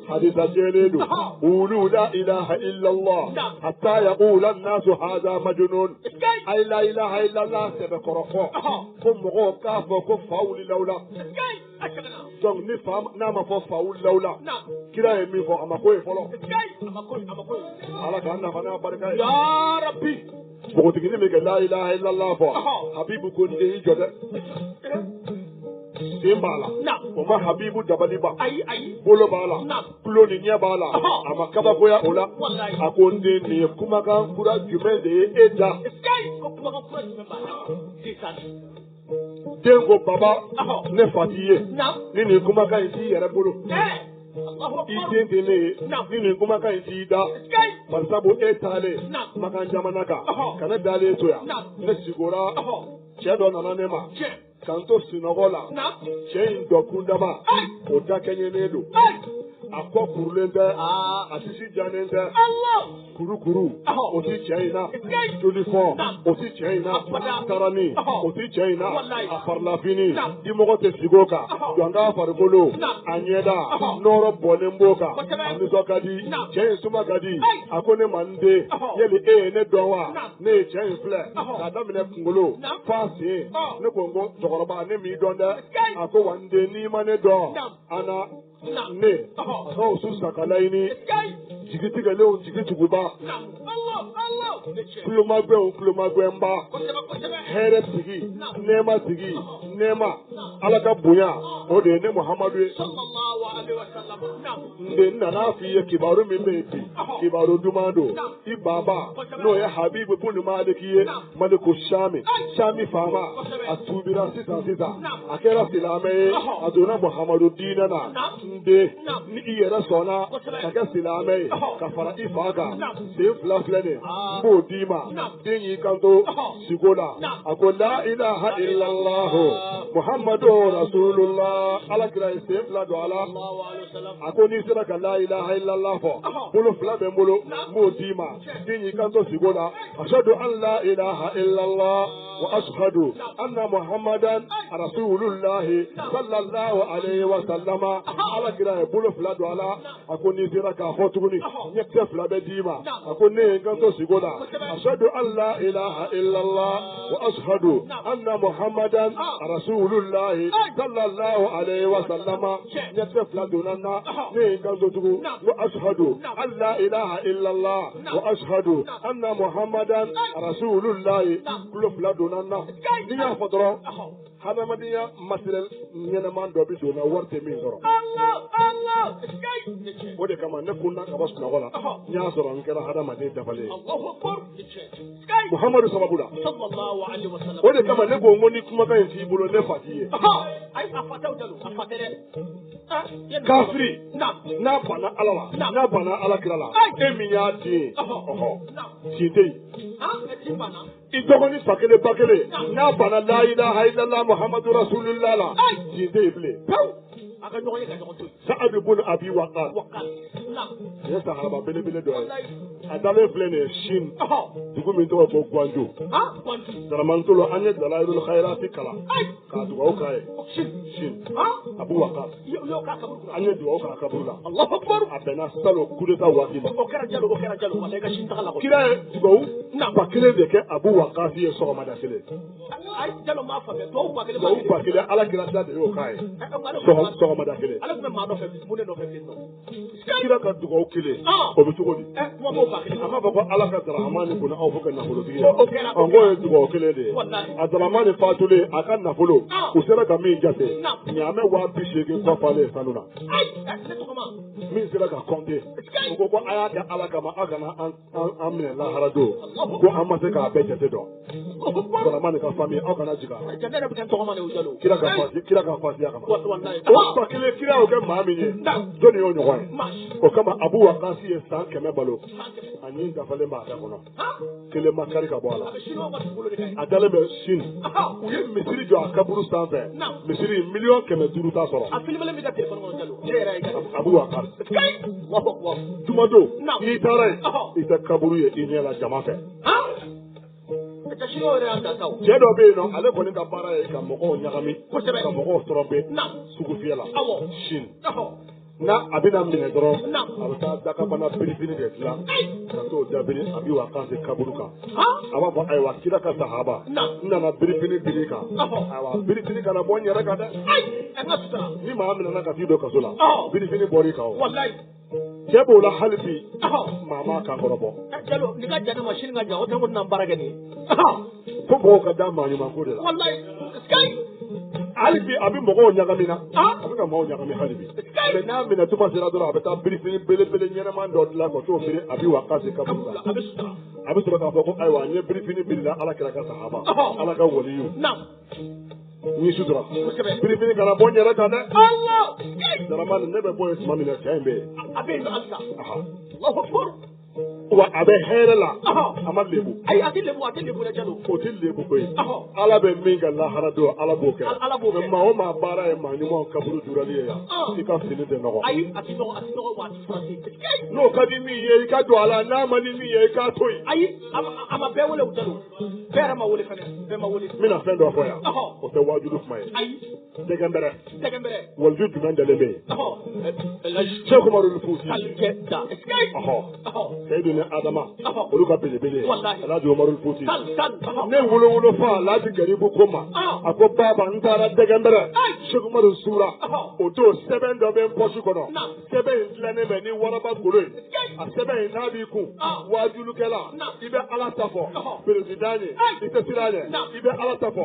hadisa jɛlen don qulu la ilaha illallah hatta yaqula an-nasu hadha majnun ay la ilaha illallah sɛbɛkɔrɔ fɔ fo mɔgɔw k'a fɔ ko fa wulila la donc ni fa n'a ma fɔ fa wulila la kira ye min fɔ a ma ko ye fɔlɔ ala k'an nafa n'a barika ye ya rabbi npogotiginin bɛ kɛ la ilaha illallah fɔ Habibu ko n den i jɔ dɛ den b'a la o ma Habibu dabali ban bolo b'a la tulo ni ɲɛ b'a la a ma kabakoya o la a ko n den nin ye kumakan kura jumɛn de ye e da den ko baba ne fa t'i ye ni nin kumakan in t'i yɛrɛ bolo i den tɛ ne ye ni nin kumakan in t'i da barisabu e taalen Makan jamana kan ka ne dalen to yan ne sigora cɛ dɔ nana ne ma k'an to sunɔgɔ la cɛ in dɔkun dama o da kɛɲɛnen don a kɔ kurulen tɛ a sisi janen tɛ kurukuru o ti cɛ in na joli fɔn o ti cɛ in na tarani o ti cɛ in na a farilafini dimɔgɔ tɛ sigi o kan jɔn k'a farikolo a ɲɛda nɔrɔ bɔnnen b'o kan a nisɔn ka di cɛ in suma ka di a ko ne ma n den yali e ye ne dɔn wa ne ye cɛ in filɛ k'a daminɛ kunkolo f'a sen ne ko n ko cɛkɔrɔba ne m'i dɔn dɛ a ko wa n den n'i ma ne dɔn ana ne Gawusu Sakalaini jigi tigɛlenw jigi tuguba kulomagwɛnw kulomagwɛnba hɛrɛ tigi nɛɛma tigi nɛɛma Ala ka bonya o de ye ne Muhamadu ye n den nana f'i ye kibaru min bɛ yen bi kibaru duman don i baba n'o ye Habibu bunu Maliki ye Maliku Shami faama a tuubira sisan a kɛra silamɛ ye a donna Muhamadu diinɛ na n den ni i yɛrɛ sɔnna ka kɛ silamɛ ye ka fara i fa kan sen fila filɛ nin n b'o d'i ma den y'i kanto sigo la a ko la ilaha illallah Muhammadu rasulullah ala kira ye sen fila don a la a ko n'i sera ka la ilaha illallah fɔ bolo fila bɛ n bolo n b'o d'i ma k'i y'i kanto sigo la ashhadu an la ilaha illallah wa ashhadu anna muhammadan rasulullahi sallallahu alayhi wa sallama ala kira ye bolo fila don a la a ko n'i sera k'a fɔ tuguni ɲɛkisɛ fila bɛ d'i ma a ko ne ye n kanto sigo la ashhadu an la ilaha illallah wa ashhadu anna muhammadan rasulullahi sallallahu alayhi wa sallama ɲɛkisɛ fila donna n na ne ye n kanto tugun wa ashhadu an la ilaha illallah wa ashhadu anna muhammadan rasulullahi kulo fila donna n na n'i y'a fɔ dɔrɔn hadamadenya matériel ɲɛnɛman dɔ bɛ don na wari tɛ min sɔrɔ o de kama ne kun na ka bɔ sunɔgɔ la n y'a sɔrɔ n kɛra hadamaden dafalen ye muhamadu sababu la o de kama ne ko n ko ni kumakan in t'i bolo ne fa t'i ye kafiri n'a banna ala la n'a banna ala kira la e min y'a den tin tɛ yen i dɔgɔnin fa kelen ba kelen n'a banna la ilaha illallah muhammadu rasulullah la tin tɛ yen bilen Sa'ad ibn Abi Waqqas ye sahaba belebele dɔ ye a dalen filɛ nin ye Chine dugu min tɔgɔ ko Guangzhou Daramantolo an ye Dalailul Khairati kalan k'a dugawu k'a ye Chine Abu Waqqas an ye dugawu k'a kaburu la a bɛnna salon coup d'état waati ma kira ye dugawu ba kelen de kɛ Abu Waqqas ye sɔgɔmada kelen dugawu ba kelen ala kira da de y'o k'a ye sɔgɔmada kelen kira ka dugawu kelen o bɛ cogo di a m'a fɔ ko ala ka Daramani bonya aw fo ka nafolotigi ye n k'o ye dugawu kelen de ye a Daramani fatulen a ka nafolo u sera ka min jate ɲaamɛ 80,000 kɔfalen sanu na min sera ka compter u ko ko a y'a kɛ ala kama aw kana an minɛ lahara don ko an ma se k'a bɛɛ jate dɔn Daramani ka famille aw kana jigin a la kira ka fasiya kama o ba kelen kira y'o kɛ maa min ye jɔnni y'o ɲɔgɔn ye o kama Abu Waqqas ye san 100 balo ani dafalen b'a da kɔnɔ kelen ma kari ka bɔ a la a dalen bɛ Chine u ye misiri jɔ a kaburu sanfɛ misiri 1,500,000 t'a sɔrɔ Abu Waqqas jumadon n'i taara yen i tɛ kaburu ye i ɲɛ la jama fɛ cɛ dɔ bɛ yen nɔ ale kɔni ka baara ye ka mɔgɔw ɲagami ka mɔgɔw tɔrɔmpe sugu fiyɛ la Chine n'a a bɛna minɛ dɔrɔn a bɛ taa dakabana birifini de dilan ka t'o dabiri Abu Waqqas kaburu kan a b'a fɔ ayiwa kira ka sahaba n nana birifini biri kan ayiwa birifini kana bɔ n yɛrɛ kan dɛ ni maa minɛna ka t'i don kaso la birifini bɔr'i kan o cɛ b'o la hali bi maa m'a kan kɔrɔbɔ fo mɔgɔw ka da maa ɲuman ko de la hali bi a bɛ mɔgɔw ɲagami na a bɛ ka mɔgɔw ɲagami hali bi mɛ n'a minɛ tuma sera dɔrɔn a bɛ taa birifini belebele ɲɛnɛman dɔ dilan ka t'o feere Abu Waqqas kaburu la a bɛ sɔrɔ k'a fɔ ko ayiwa n ye birifini birila ala kira ka sahaba ala ka waliyu ni sutura birifini kana bɔ n yɛrɛ kan dɛ Daramani ne bɛ bɔ yen tuma min na cɛ in bɛ yen wa a bɛ hɛrɛ la a ma lebu o tɛ lebu koyi ala bɛ min kɛ lahara don ala b'o kɛ mɛ maa o maa baara ye maa ɲumanw kaburu durali ye yan i ka fini tɛ nɔgɔ n'o ka di min ye i ka don a la n'a ma di min ye i k'a to yen n bɛna fɛn dɔ fɔ yan o tɛ wajudu kuma ye dɛgɛnbɛrɛ waliju jumɛn dalen bɛ yen Seku Umaru Fuuti Seyidu ni Adama olu ka belebele Alhaji Umaru Fuuti ne wolowolo fa Alhaji Garibu ko ma a ko baba n taara dɛgɛnbɛrɛ Seku Umaru Suura o don sɛbɛn dɔ bɛ n pɔsi kɔnɔ sɛbɛn in dilannen bɛ ni waraba golo ye a sɛbɛn in n'a b'i kun wajulukɛla i bɛ ala ta fɔ perezidan ye i tɛ siran ɲɛ i bɛ ala ta fɔ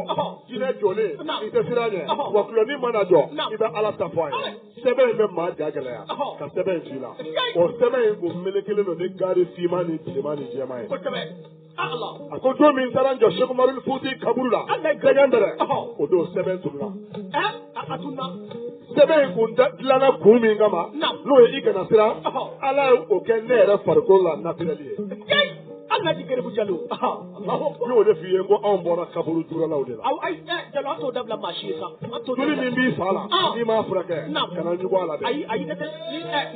jinɛ jɔlen i tɛ siran ɲɛ wa kulɔni mana jɔ i bɛ ala ta fɔ a ye sɛbɛn in bɛ maa ja gɛlɛya ka sɛbɛn in ci la o sɛbɛn in kun melekelen don ni gari finman ni bilenman ni jɛman ye a ko don min taara n jɔ Seku Umaru Fuuti kaburu la dɛgɛnbɛrɛ o don sɛbɛn tununa sɛbɛn in kun dilanna kun min kama n'o ye i kana siran ala ye o kɛ ne yɛrɛ farikolo la natureli ye Alhaji Garibu Jalo. Y'o de f'i ye ko anw bɔra kaburu juralaw de la. Aw ayi Jalo an t'o dabila maa si ye sa. Joli min b'i fa la n'i m'a furakɛ kana ɲugu a la dɛ. Ayi ne tɛ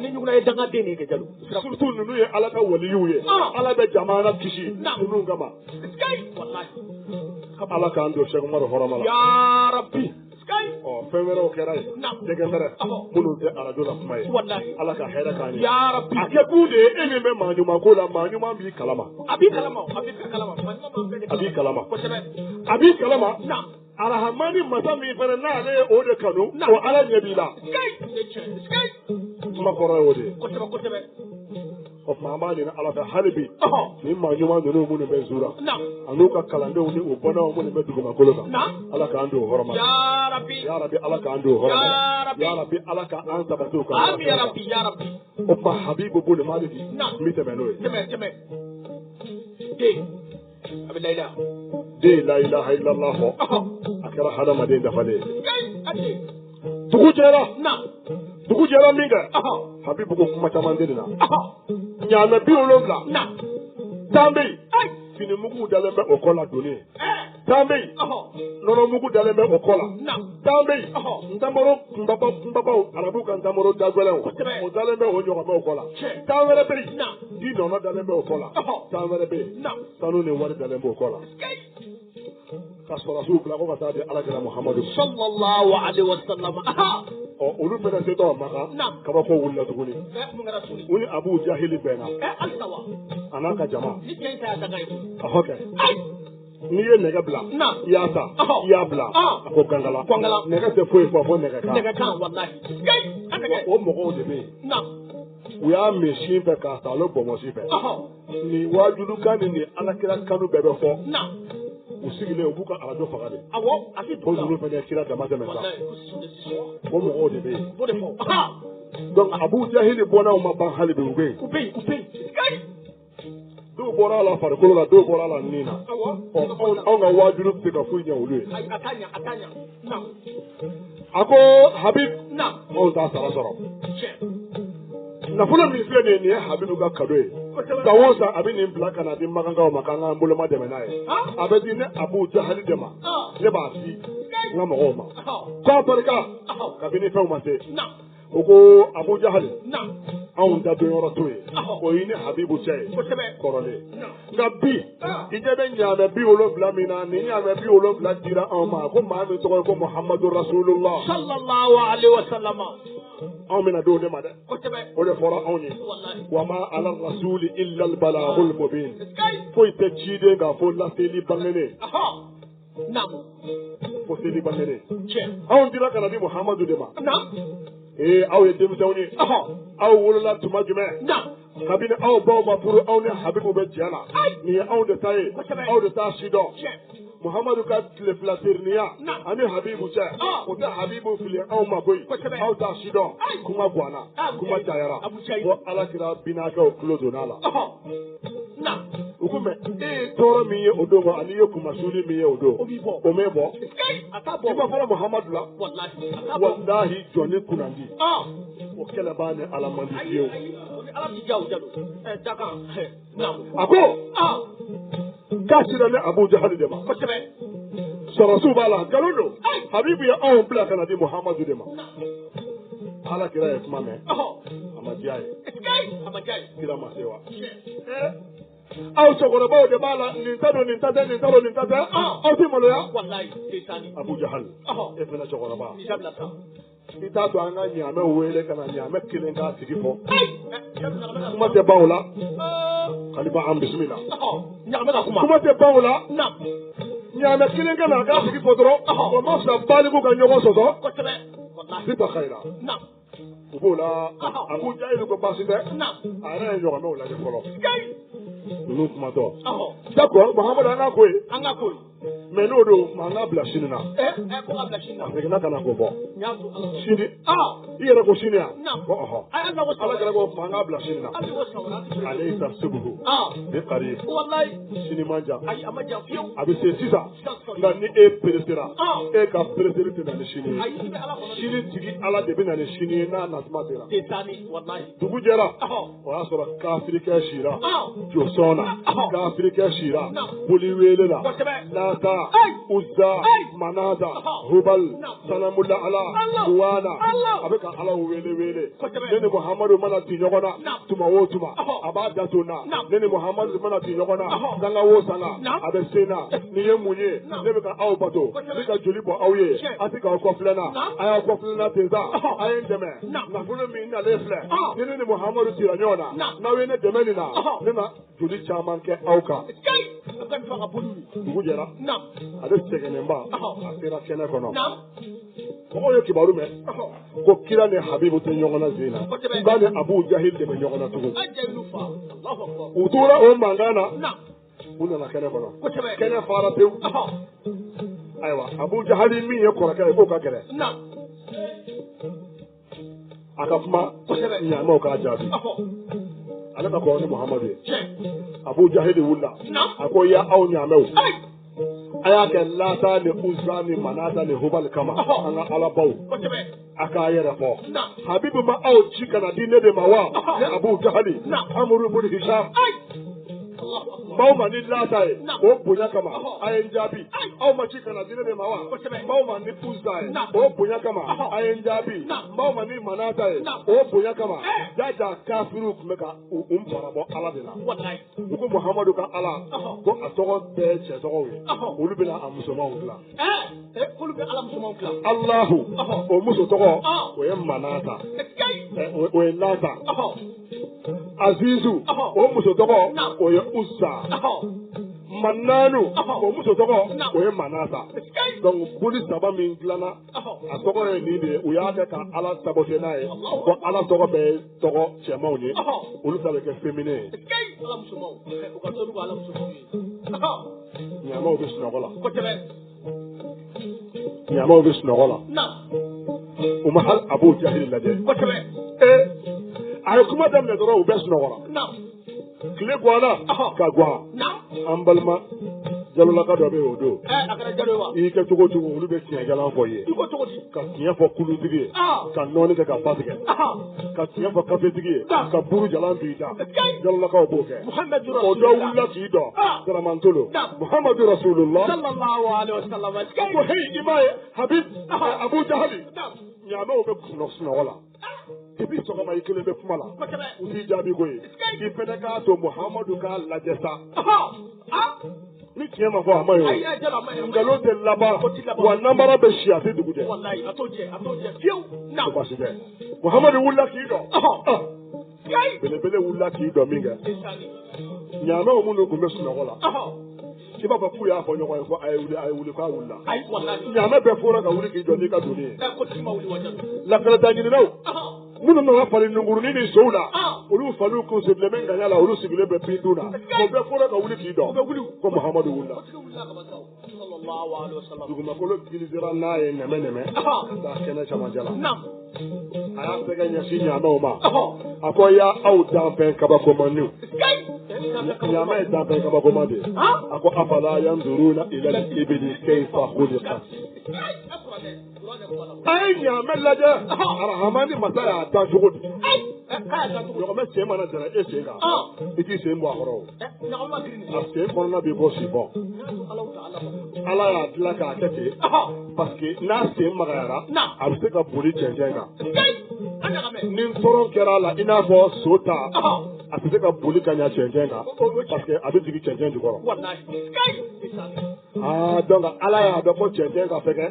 ni ɲugula ye dangaden de ye kɛ Jalo. Surtout ninnu ye Ala ka waliyu ye. Ala bɛ jamana kisi ninnu kama. Wallahi. Ala k'an don Cheikh Umaru hɔrɔma la. Ya Rabbi. Fɛn wɛrɛw kɛra yen dɛgɛmɛrɛ minnu tɛ arajo la kuma ye Ala ka hɛrɛ k'an ye a kɛ kun de ye e min bɛ maa ɲuman ko la maa ɲuman b'i kalama a b'i kalama arahamani masa min fana n'ale ye o de kanu o Ala ɲɛ b'i la kuma kɔrɔ ye o de ye o tuma an b'a ɲini Ala fɛ hali bi ni maa ɲuman ninnu minnu bɛ Zura an'u ka kalandenw ni o bɔnnaw minnu bɛ dugumakolo kan Ala k'an don o hɔrɔma la ya Rabbi Ala k'an don o hɔrɔma la ya Rabbi Ala k'an sabati o kan o tuma Habibu Buni Maliki n bɛ tɛmɛ n'o ye den la ilaha illallah fɔ a kɛra hadamaden dafalen ye dugu jɛra min kɛ Habibu ko kuma caman tɛ nin na ɲaamɛ 70 tan bɛ yen finimugu dalen bɛ o kɔ la donni tan bɛ yen nɔnɔmugu dalen bɛ o kɔ la tan bɛ yen ntamaro kunbabaw arabu ka ntamaro dagwɛlɛnw o dalen bɛ o ɲɔgɔnmɛw kɔ la tan wɛrɛ bɛ yen di nɔnɔ dalen bɛ o kɔ la tan wɛrɛ bɛ yen sanu ni wari dalen bɛ o kɔ la ka sɔrɔsiw bila ko ka taa di Alakira Muhamadu sallallahu alaihi wasallam olu fana se tɔ Maka kabako wulila tuguni u ni Abu Jahili bɛnna a n'a ka jama a hɔ kɛ n'i ye nɛgɛ bila i y'a ta i y'a bila a ko gangala nɛgɛ tɛ foyi fɔ fo nɛgɛkan o mɔgɔw de bɛ yen u y'a min sin fɛ k'a ta alo bɔnbɔnsi fɛ nin wajudukan ni nin Alakira kanu bɛɛ bɛ fɔ u sigilen u b'u ka arajo faga de ko ninnu fana kira dama tɛmɛ sa o mɔgɔw de bɛ yen donc Abu Jahili bɔnnaw ma ban hali bi u bɛ yen dɔw bɔra a la farikolo la dɔw bɔra a la nin na anw ka wajulu tɛ ka foyi ɲɛ olu ye a ko Habib anw t'a sara sɔrɔ nafolo min filɛ nin ye Habibu ka cadeau ye san o san a bɛ nin bila ka na di magankaw ma k'an k'an boloma dɛmɛ n'a ye a bɛ di ne Abu Jahali de ma ne b'a di n ka mɔgɔw ma k'a barika kabini fɛnw ma se o ko Abu Jahali anw da don yɔrɔ to ye o ye ne Habibu cɛ ye kɔrɔlen nka bi i ɲɛ bɛ ɲaamɛ 70 min na nin ɲaamɛ 70 dira anw ma ko maa min tɔgɔ ye ko Muhammadu Rasulullah sallallahu alaihi wasallam anw bɛna don ne ma dɛ o de fɔra anw ye wa ma ala rasuli illa al balagul mubin foyi tɛ ciden k'a fɔ laseli bangenen fo seli bangenen anw dira ka na di Muhammadu de ma aw ye denmisɛnw ye aw wolola tuma jumɛn kabini aw baw ma furu aw ni Habibu bɛ jɛ la nin ye anw de ta ye aw de t'a si dɔn Muhammadu ka tile fila seriniya ani Habibu cɛ o tɛ Habibu fili anw ma koyi aw t'a si dɔn kuma ganna kuma cayara ko Alakira binakɛw tulo donna a la u ko mɛ e ye tɔɔrɔ min ye o don ani ye kumasuli min ye o don o m'e bɔ i ma fɔlɔ Muhammadu la walahi jɔnni kunnandi o kɛlɛ b'a ni Ala man di fiyewu a ko k'a sera ne Abu Jahali de ma sɔrɔsiw b'a la nkalon don Habibu ye anw bila ka na di Muhammadu de ma Alakira ye kuma mɛn a ma diya ye kira ma se wa aw cɛkɔrɔbaw de b'a la nin ta don nin ta tɛ nin ta don nin ta tɛ aw tɛ maloya Abu Jahali e fana cɛkɔrɔba i t'a to an ka ɲaamɛ wele ka na ɲaamɛ kelen k'a tigi fɔ kuma tɛ ban o la Kalifa an bisimila kuma tɛ ban o la ɲaamɛ kelen ka na k'a tigi fɔ dɔrɔn o ma fisa baliku ka ɲɔgɔn sɔsɔ sifa kayira u b'o la Abu Jahili ko baasi tɛ a yɛrɛ ye ɲɔgɔnmɛw lajɛ fɔlɔ ninnu kumatɔ d'accord Muhammadu an ka ko ye mais n'o don mankan bila sini na. Ko ka bila sini na. A seginna ka na k'o bɔ. N y'a to Ala. Sini. I yɛrɛ ko sini yan. Ko ɔhɔ. Ala kɛra ko mankan bila sini na. Ale y'i ta segugu. Ne kari. Wallahi. Sini man jan. Ayi a ma jan fiyewu. A bɛ se sisan. Nka ni e peresera. E ka pereseli tɛ na ni sini ye. Ayi Ala kɔnɔ. Sini tigi Ala de bɛ na ni sini ye n'a natuma sera. Tɛ taa ni wallahi. Dugu jɛra. O y'a sɔrɔ kafirikɛ sira. Jɔsɔn na. Kafirikɛ sira. Boli wele la. Lata. Uzza. Manata. Hubal. Sanamula Ala. Duwana. A bɛ ka Ala wele wele. Ne ni Muhamadu mana ti ɲɔgɔn na. Tuma o tuma. A b'a dato na. Ne ni Muhamadu mana ti ɲɔgɔn na. Sanga o sanga. A bɛ sen na. Nin ye mun ye? Ne bɛ ka aw bato. Ne ka joli bɔ aw ye. A tɛ k'aw kɔfilɛ na. A y'a kɔfilɛ na ten sa. A ye n dɛmɛ. Nafolo min nalen filɛ. Ni ne ni Muhamadu cira ɲɔgɔn na. N'aw ye ne dɛmɛ nin na. Ne na joli caman kɛ aw kan. Dugu jɛra. Ale sɛgɛnnenba. A sera kɛnɛ kɔnɔ. Mɔgɔw ye kibaru mɛn. Ko kira ni Habibu tɛ ɲɔgɔn na zen na. Ba ni Abu Jahil de bɛ ɲɔgɔn na tugun. U tora o mankan na. U nana kɛnɛ kɔnɔ. Kɛnɛ fara pewu. Ayiwa Abu Jahali min ye kɔrɔkɛ ye k'o ka gɛrɛ. A ka kuma ɲaamaw k'a jaabi. Ale ka kɔrɔ ni Muhamadu ye. Abu Jahili wulila. A ko ya aw ɲaamɛw. A y'a kɛ Lata ni Uzza ni Manata ni Hubal kama an ka Alabaw. A k'a yɛrɛ fɔ. Habibu ma aw ci kana di ne de ma wa? Ne Abu Jahali. Amuru ibn Hisham. Maaw ma ni Lata ye o bonya kama a ye n jaabi. Aw ma ci kana di ne de ma wa? Maaw ma ni Uzza ye o bonya kama a ye n jaabi. Maaw ma ni Manata ye o bonya kama jaja kafiru tun bɛ ka u barabɔ Ala de la. U ko Muhamadu ka Ala ko a tɔgɔ bɛɛ cɛ tɔgɔw ye. Olu bɛna a musomanw dilan. Olu bɛ Ala musomanw dilan. Alahu o muso tɔgɔ o ye Manata. O ye Lata. Azizu o muso tɔgɔ o ye Uzza. Mananu o muso tɔgɔ o ye Manata. Donc boli saba min dilanna a tɔgɔ ye nin de ye u y'a kɛ ka Ala saboter n'a ye ko Ala tɔgɔ bɛɛ tɔgɔ cɛmanw ye olu ta bɛ kɛ féminin ye. Ɲaamaw bɛ sunɔgɔ la. Ɲaamaw bɛ sunɔgɔ la. U ma hali Abu Jahili lajɛ. A ye kuma daminɛ dɔrɔn u bɛɛ sunɔgɔra. Tile ganna ka gan. An balima jalolaka dɔ bɛ yen o don. I y'i kɛ cogo o cogo olu bɛ tiɲɛ jalan fɔ i ye. Ka tiɲɛ fɔ kulutigi ye. Ka nɔɔni kɛ ka ba tigɛ. Ka tiɲɛ fɔ kafetigi ye. Ka buru jalan b'i da. Jalolakaw b'o kɛ. O dɔ wulila k'i dɔn. Daramantolo. Muhamadu Rasulullah. Ko heyi i m'a ye Habib Abu Jahali. Ɲaamaw bɛ sunɔgɔ la. Depuis sɔgɔma i kelen bɛ kuma la. U t'i jaabi ko ye. I fɛnɛ k'a to Muhamadu k'a lajɛ sa. Ni tiɲɛ ma fɔ a ma ye o. Nkalon tɛ laban wa namara bɛ si a tɛ dugu jɛ. O baasi tɛ. Muhamadu wulila k'i dɔn. Belebele wulila k'i dɔn min kɛ. Ɲaamaw minnu tun bɛ sunɔgɔ la. I b'a fɔ k'u y'a fɔ ɲɔgɔn ye ko a ye wuli k'a wulila. Ɲaamɛ bɛɛ fɔra ka wuli k'i jɔ n'i ka donni ye. Lakalata ɲininaw minnu nana fali nungurunin ni sow la olu faliw kun sigilen bɛ ŋaɲa la olu sigilen bɛ bin dun na o bɛɛ fɔra ka wuli k'i dɔn ko Muhamadu wulila. Dugumakolo gilisera n'a ye nɛmɛ k'a kɛnɛ camancɛ la. A y'a tɛgɛ ɲɛsin ɲaamaw ma a ko y'aw danfɛn kabakomaninw. Ɲaamɛ ye danfɛn kabakoman de ye. A ko afala yanzuruna ila al-ibili kayfa khuliqat. A ye ɲaamɛ lajɛ arahamani masa y'a dan cogo di. Ɲɔgɔmɛ sen mana jara e sen kan i t'i sen bɔ a kɔrɔ o. A sen kɔnɔna bɛ bɔ si bɔ. Ala y'a dilan k'a kɛ ten parce que n'a sen magayara a bɛ se ka boli cɛncɛn kan. Ni tɔɔrɔ kɛra a la i n'a fɔ so ta a tɛ se ka boli ka ɲɛ cɛncɛn kan parce que a bɛ jigin cɛncɛn jukɔrɔ. Donc Ala y'a dɔn ko cɛncɛn ka fɛgɛ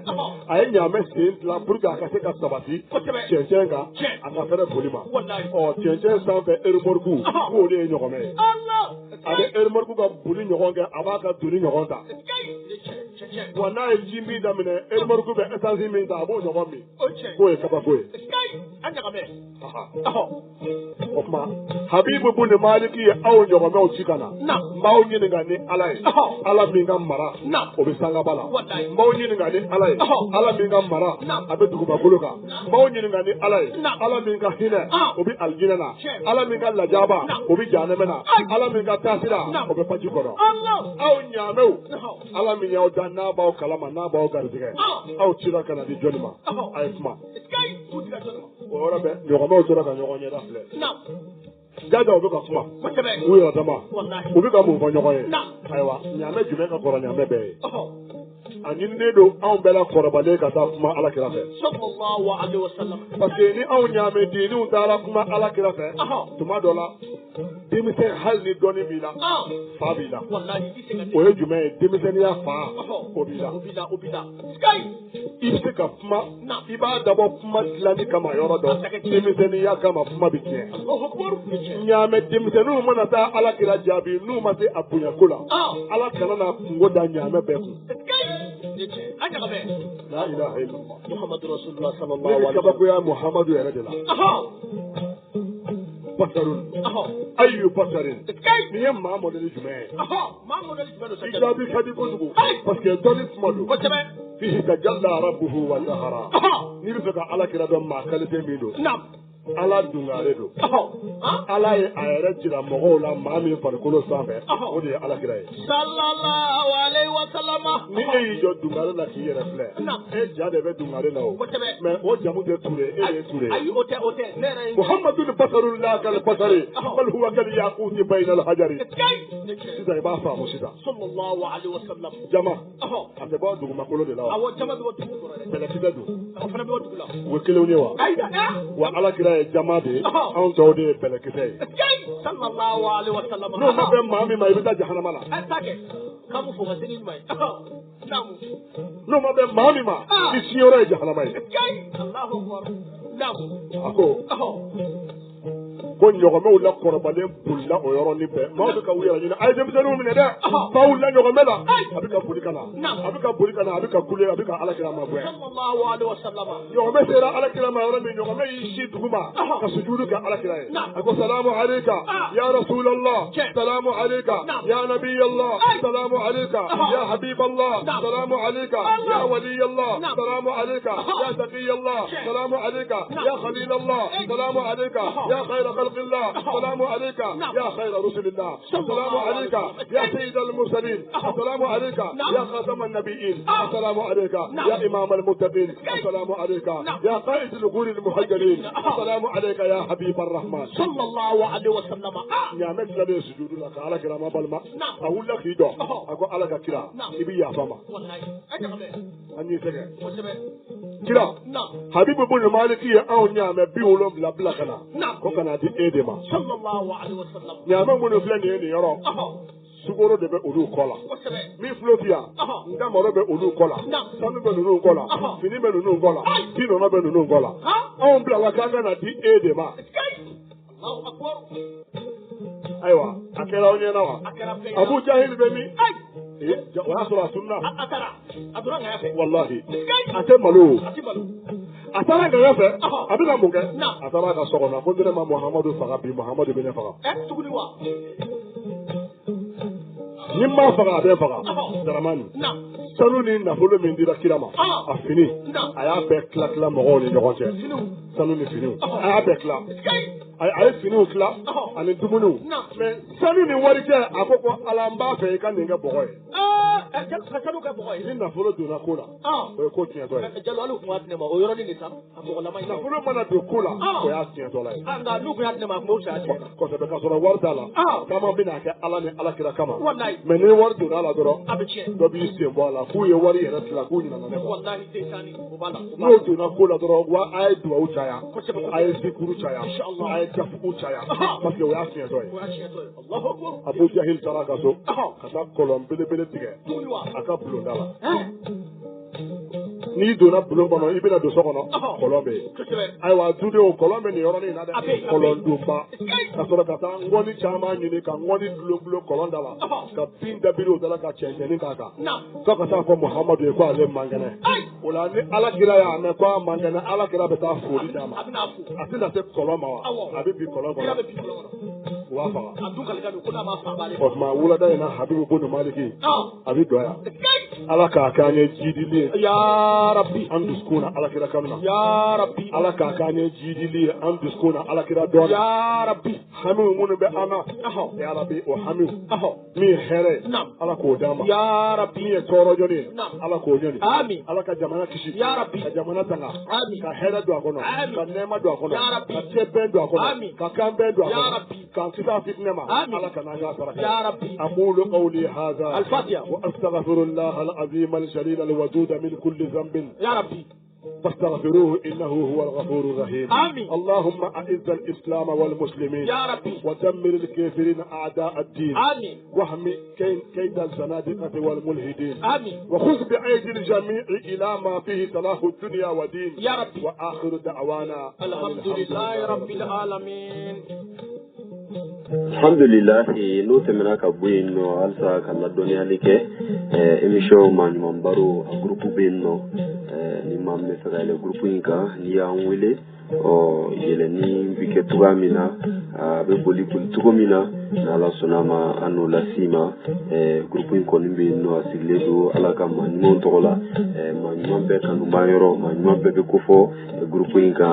a ye ɲaamɛ sen dilan pour que a ka se ka sabati cɛncɛn kan a ka fɛrɛ boli ma. Cɛncɛn sanfɛ eremɔruku k'o de ye ɲɔgɔmɛ ye. A bɛ eremɔruku ka boli ɲɔgɔn kɛ a b'a ka doni ɲɔgɔn ta. Wa n'a ye ji min daminɛ eremɔruku bɛ essence min ta a b'o ɲɔgɔn min k'o ye kabako ye. o kuma Habibu bin Maliki ye aw ɲɔgɔnmɛw ci ka na n b'aw ɲininka ni Ala ye Ala min ka mara o bɛ sangaba la n b'aw ɲininka ni Ala ye Ala min ka mara a bɛ dugubakolo kan n b'aw ɲininka ni Ala ye Ala min ka hinɛ o bɛ alijinɛ na Ala min ka lajaba o bɛ jahanɛmɛ na Ala min ka taasira o bɛ baji kɔrɔ aw ɲaamɛw Ala min y'aw da n'a b'aw kalama n'a b'aw garijɛgɛ aw cira ka na di jɔnni ma a ye kuma o yɔrɔ bɛɛ ɲɔgɔnmɛw tora ka ɲɔgɔn ɲɛda filɛ jaja u bɛ ka kuma u yɛrɛ dama u bɛ ka mun fɔ ɲɔgɔn ye ayiwa ɲaamɛ jumɛn ka kɔrɔ ɲaamɛ bɛɛ ye a ɲininen don anw bɛɛ la kɔrɔbalen ka taa kuma Alakira fɛ parce que ni anw ɲaamɛdenninw taara kuma Alakira fɛ tuma dɔ la denmisɛn hali ni dɔnni b'i la fa b'i la o ye jumɛn ye denmisɛnniya fa o b'i la i bɛ se ka kuma i b'a dabɔ kuma dilanni kama yɔrɔ dɔ denmisɛnniya kama kuma bɛ tiɲɛ ɲaamɛ denmisɛnninw mana taa Alakira jaabi n'u ma se a bonyako la Ala kana na kungo da ɲaamɛ bɛɛ kun. La ilaha illallah Muhammadu Rasulullah sallallahu alaihi wa sallam kabakoya Muhammadu yɛrɛ de la basarun ayu basarin nin ye maa mɔdɛli jumɛn ye i jaabi ka di kojugu parce que dɔnni kuma don fihi tajalla rabbuhu wa zahara n'i bɛ fɛ ka Alakira dɔn maa qualité min don Ala dungare don Ala ye a yɛrɛ jira mɔgɔw la maa min farikolo sanfɛ o de ye Alakira ye sallallahu alaihi wa sallam ni e y'i jɔ dungare la k'i yɛrɛ filɛ e ja de bɛ dungare la o mais o jamu tɛ Ture e de ye Ture Muhammadu basarun la kal basari bal huwa kal yaquti bayna al hajari sisan i b'a faamu sisan sallallahu alaihi wa sallam jama a tɛ bɔ dugumakolo de la wa bɛlɛkisɛ don u ye kelenw ye wa wa Alakira ye jama de anw tɔw de ye bɛlɛkisɛ ye sallallahu alaihi wa sallam n'o ma bɛn maa min ma i bɛ taa jahanama la n'o ma bɛn maa min ma i siyɔrɔ ye jahanama ye a ko ɲɔgɔnmɛw la kɔrɔbalen bolila o yɔrɔnin bɛɛ maaw bɛ ka u yɛrɛ ɲini a ye denmisɛnninw minɛ dɛ faw la ɲɔgɔnmɛ la a bɛ ka boli ka na a bɛ ka boli ka na a bɛ ka kule a bɛ ka Alakira magoya ɲɔgɔnmɛ sera Alakira ma yɔrɔ min ɲɔgɔnmɛ y'i si duguma ka sujudu kɛ Alakira ye a ko salamu aleyka ya rasulallah salamu aleyka ya nabiyallah salamu aleyka ya habiballah salamu aleyka ya waliyallah salamu aleyka ya taqiyallah salamu aleyka ya khalilallah salamu aleyka ya khayra خلق الله السلام عليك يا خير رسل الله السلام عليك يا سيد المرسلين السلام عليك يا خاتم النبيين السلام عليك يا إمام المتقين السلام عليك يا قائد الغور المهجرين السلام عليك يا حبيب الرحمن صلى الله عليه وسلم يا مثل لي سجود لك على كلام بالما أقول لك يدو أقول على كلا يبي يا فما أني سجى كلا حبيب بن مالكي أو نعم بيولم لا بلا كنا كنا di edema sallallahu alaihi wasallam nyama mun filɛ nin ye nin yɔrɔ sukoro de bɛ olu kɔ la min filɛ fi yan ndamaro bɛ olu kɔ la sanu bɛ ninnu kɔ la fini bɛ ninnu kɔ la ji nɔnɔ bɛ ninnu kɔ la anw bila la k'an ka na di edema ayiwa a kɛra aw ɲɛna wa Abu Jahil bɛ min o y'a sɔrɔ a tununa wallahi a tɛ malo a taara nɛgɛ fɛ a bɛna mun kɛ a taara ka so kɔnɔ ko ne ma Muhamadu faga bi Muhamadu bɛ ne faga ni ma faga a bɛ faga Daramani sanu ni nafolo min dira kira ma a fini a y'a bɛɛ tila tila mɔgɔw ni ɲɔgɔn cɛ sanu ni finiw a y'a bɛɛ tila a ye finiw tila ani dumuniw mais sanu ni wari cɛ a ko Ala n b'a fɛ i ka nin kɛ bɔgɔ ye ni nafolo donna ko la o ye ko tiɲɛtɔ ye nafolo mana don ko la o y'a tiɲɛtɔ la ye kosɛbɛ ka sɔrɔ wari t'a la k'an bɛna kɛ Ala ni Alakira kama mais ni wari donna a la dɔrɔn dɔ b'i sen bɔ a la k'u ye wari yɛrɛ tila k'u ɲinana ne kɔ n'o donna ko la dɔrɔn wa a ye duwawu caya a ye zikuru caya a ye jafugu caya parce que o y'a tiɲɛtɔ ye Abu Jahil taara ka so ka taa kɔlɔn belebele tigɛ a ka bulonda la n'i donna bulon kɔnɔ i bɛna don so kɔnɔ kɔlɔn bɛ yen ayiwa dudenw kɔlɔn bɛ nin yɔrɔnin na dɛ kɔlɔn donba ka sɔrɔ ka taa ŋɔni caman ɲini ka ŋɔni dulon kɔlɔn da la ka bin dabiri o da la ka cɛncɛnni k'a kan fo ka taa fɔ Muhamadu ye ko ale man kɛnɛ o la ni alakira y'a mɛn ko a man kɛnɛ alakira bɛ taa foli d'a ma a tɛna se kɔlɔn ma wa a bɛ bin kɔlɔn kɔnɔ u b'a faga o tuma wulada in na Habibu Bunu Maliki a bɛ don yan ala k'a k'an ye jidili ye yarabi an dusukun na alakira kanu na yarabi ala k'a k'an ye jidili ye an dusukun na alakira dɔn na yarabi hamiw minnu bɛ an na yarabi o hamiw min ye hɛrɛ ye ala k'o d'an ma yarabi min ye tɔɔrɔjɔni ye ala k'o ɲɔni ala ka jamana kisi yarabi ka jamana tanga ka hɛrɛ don a kɔnɔ ka nɛɛma don a kɔnɔ ka se bɛn don a kɔnɔ ka kan bɛn don a kɔnɔ k'an kisi a fitinɛ ma ala ka n'an ka saraka aqulu qawli hadha wa astaghfirullah العظيم الجليل الودود من كل ذنب يا ربي فاستغفروه انه هو الغفور الرحيم آمين. اللهم اعز الاسلام والمسلمين يا ربي ودمر الكافرين اعداء الدين آمين. واحمي كيد الزنادقه والملحدين آمين. وخذ بايدي الجميع الى ما فيه صلاح الدنيا ودين يا ربي واخر دعوانا الحمد لله رب العالمين. Alhamdulillah no temena ka buino alsa kala doni alike emission manuma baro a groupe benno ni mamme fagale groupe inka ni ya nwele o yele ni bike tugamina be boli tugamina na la sonama anu la sima groupe inko ni benno asigledo alaka manimo tola manuma be kanu bayoro manuma be kofo groupe inka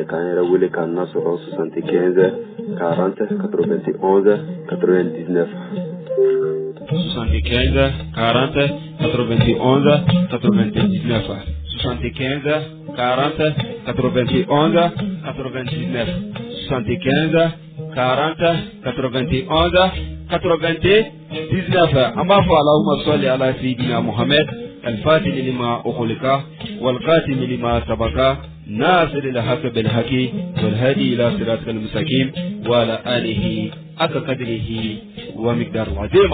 kanera wele kan na so 75 40 91 99 75 40 91 99 75 40 91 99 75 40 91 99 أما اللهم صل على سيدنا محمد الفاتح لما أخلق والقاتم لما سبق ناصر الحق بالحق والهادي إلى صراط المستقيم وعلى آله حق قدره ومقدار العظيم.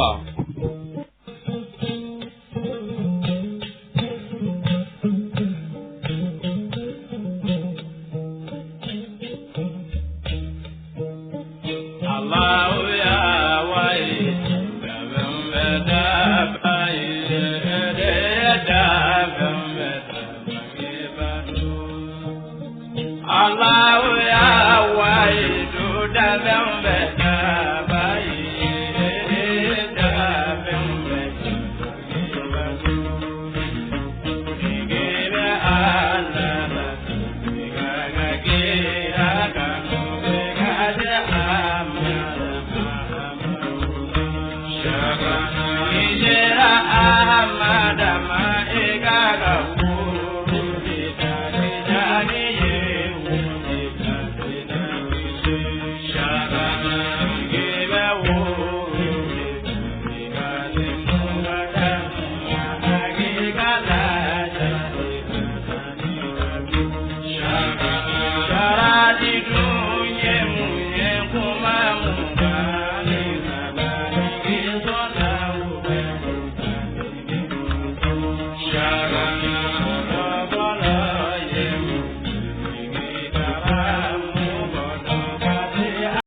Allah ya wai do da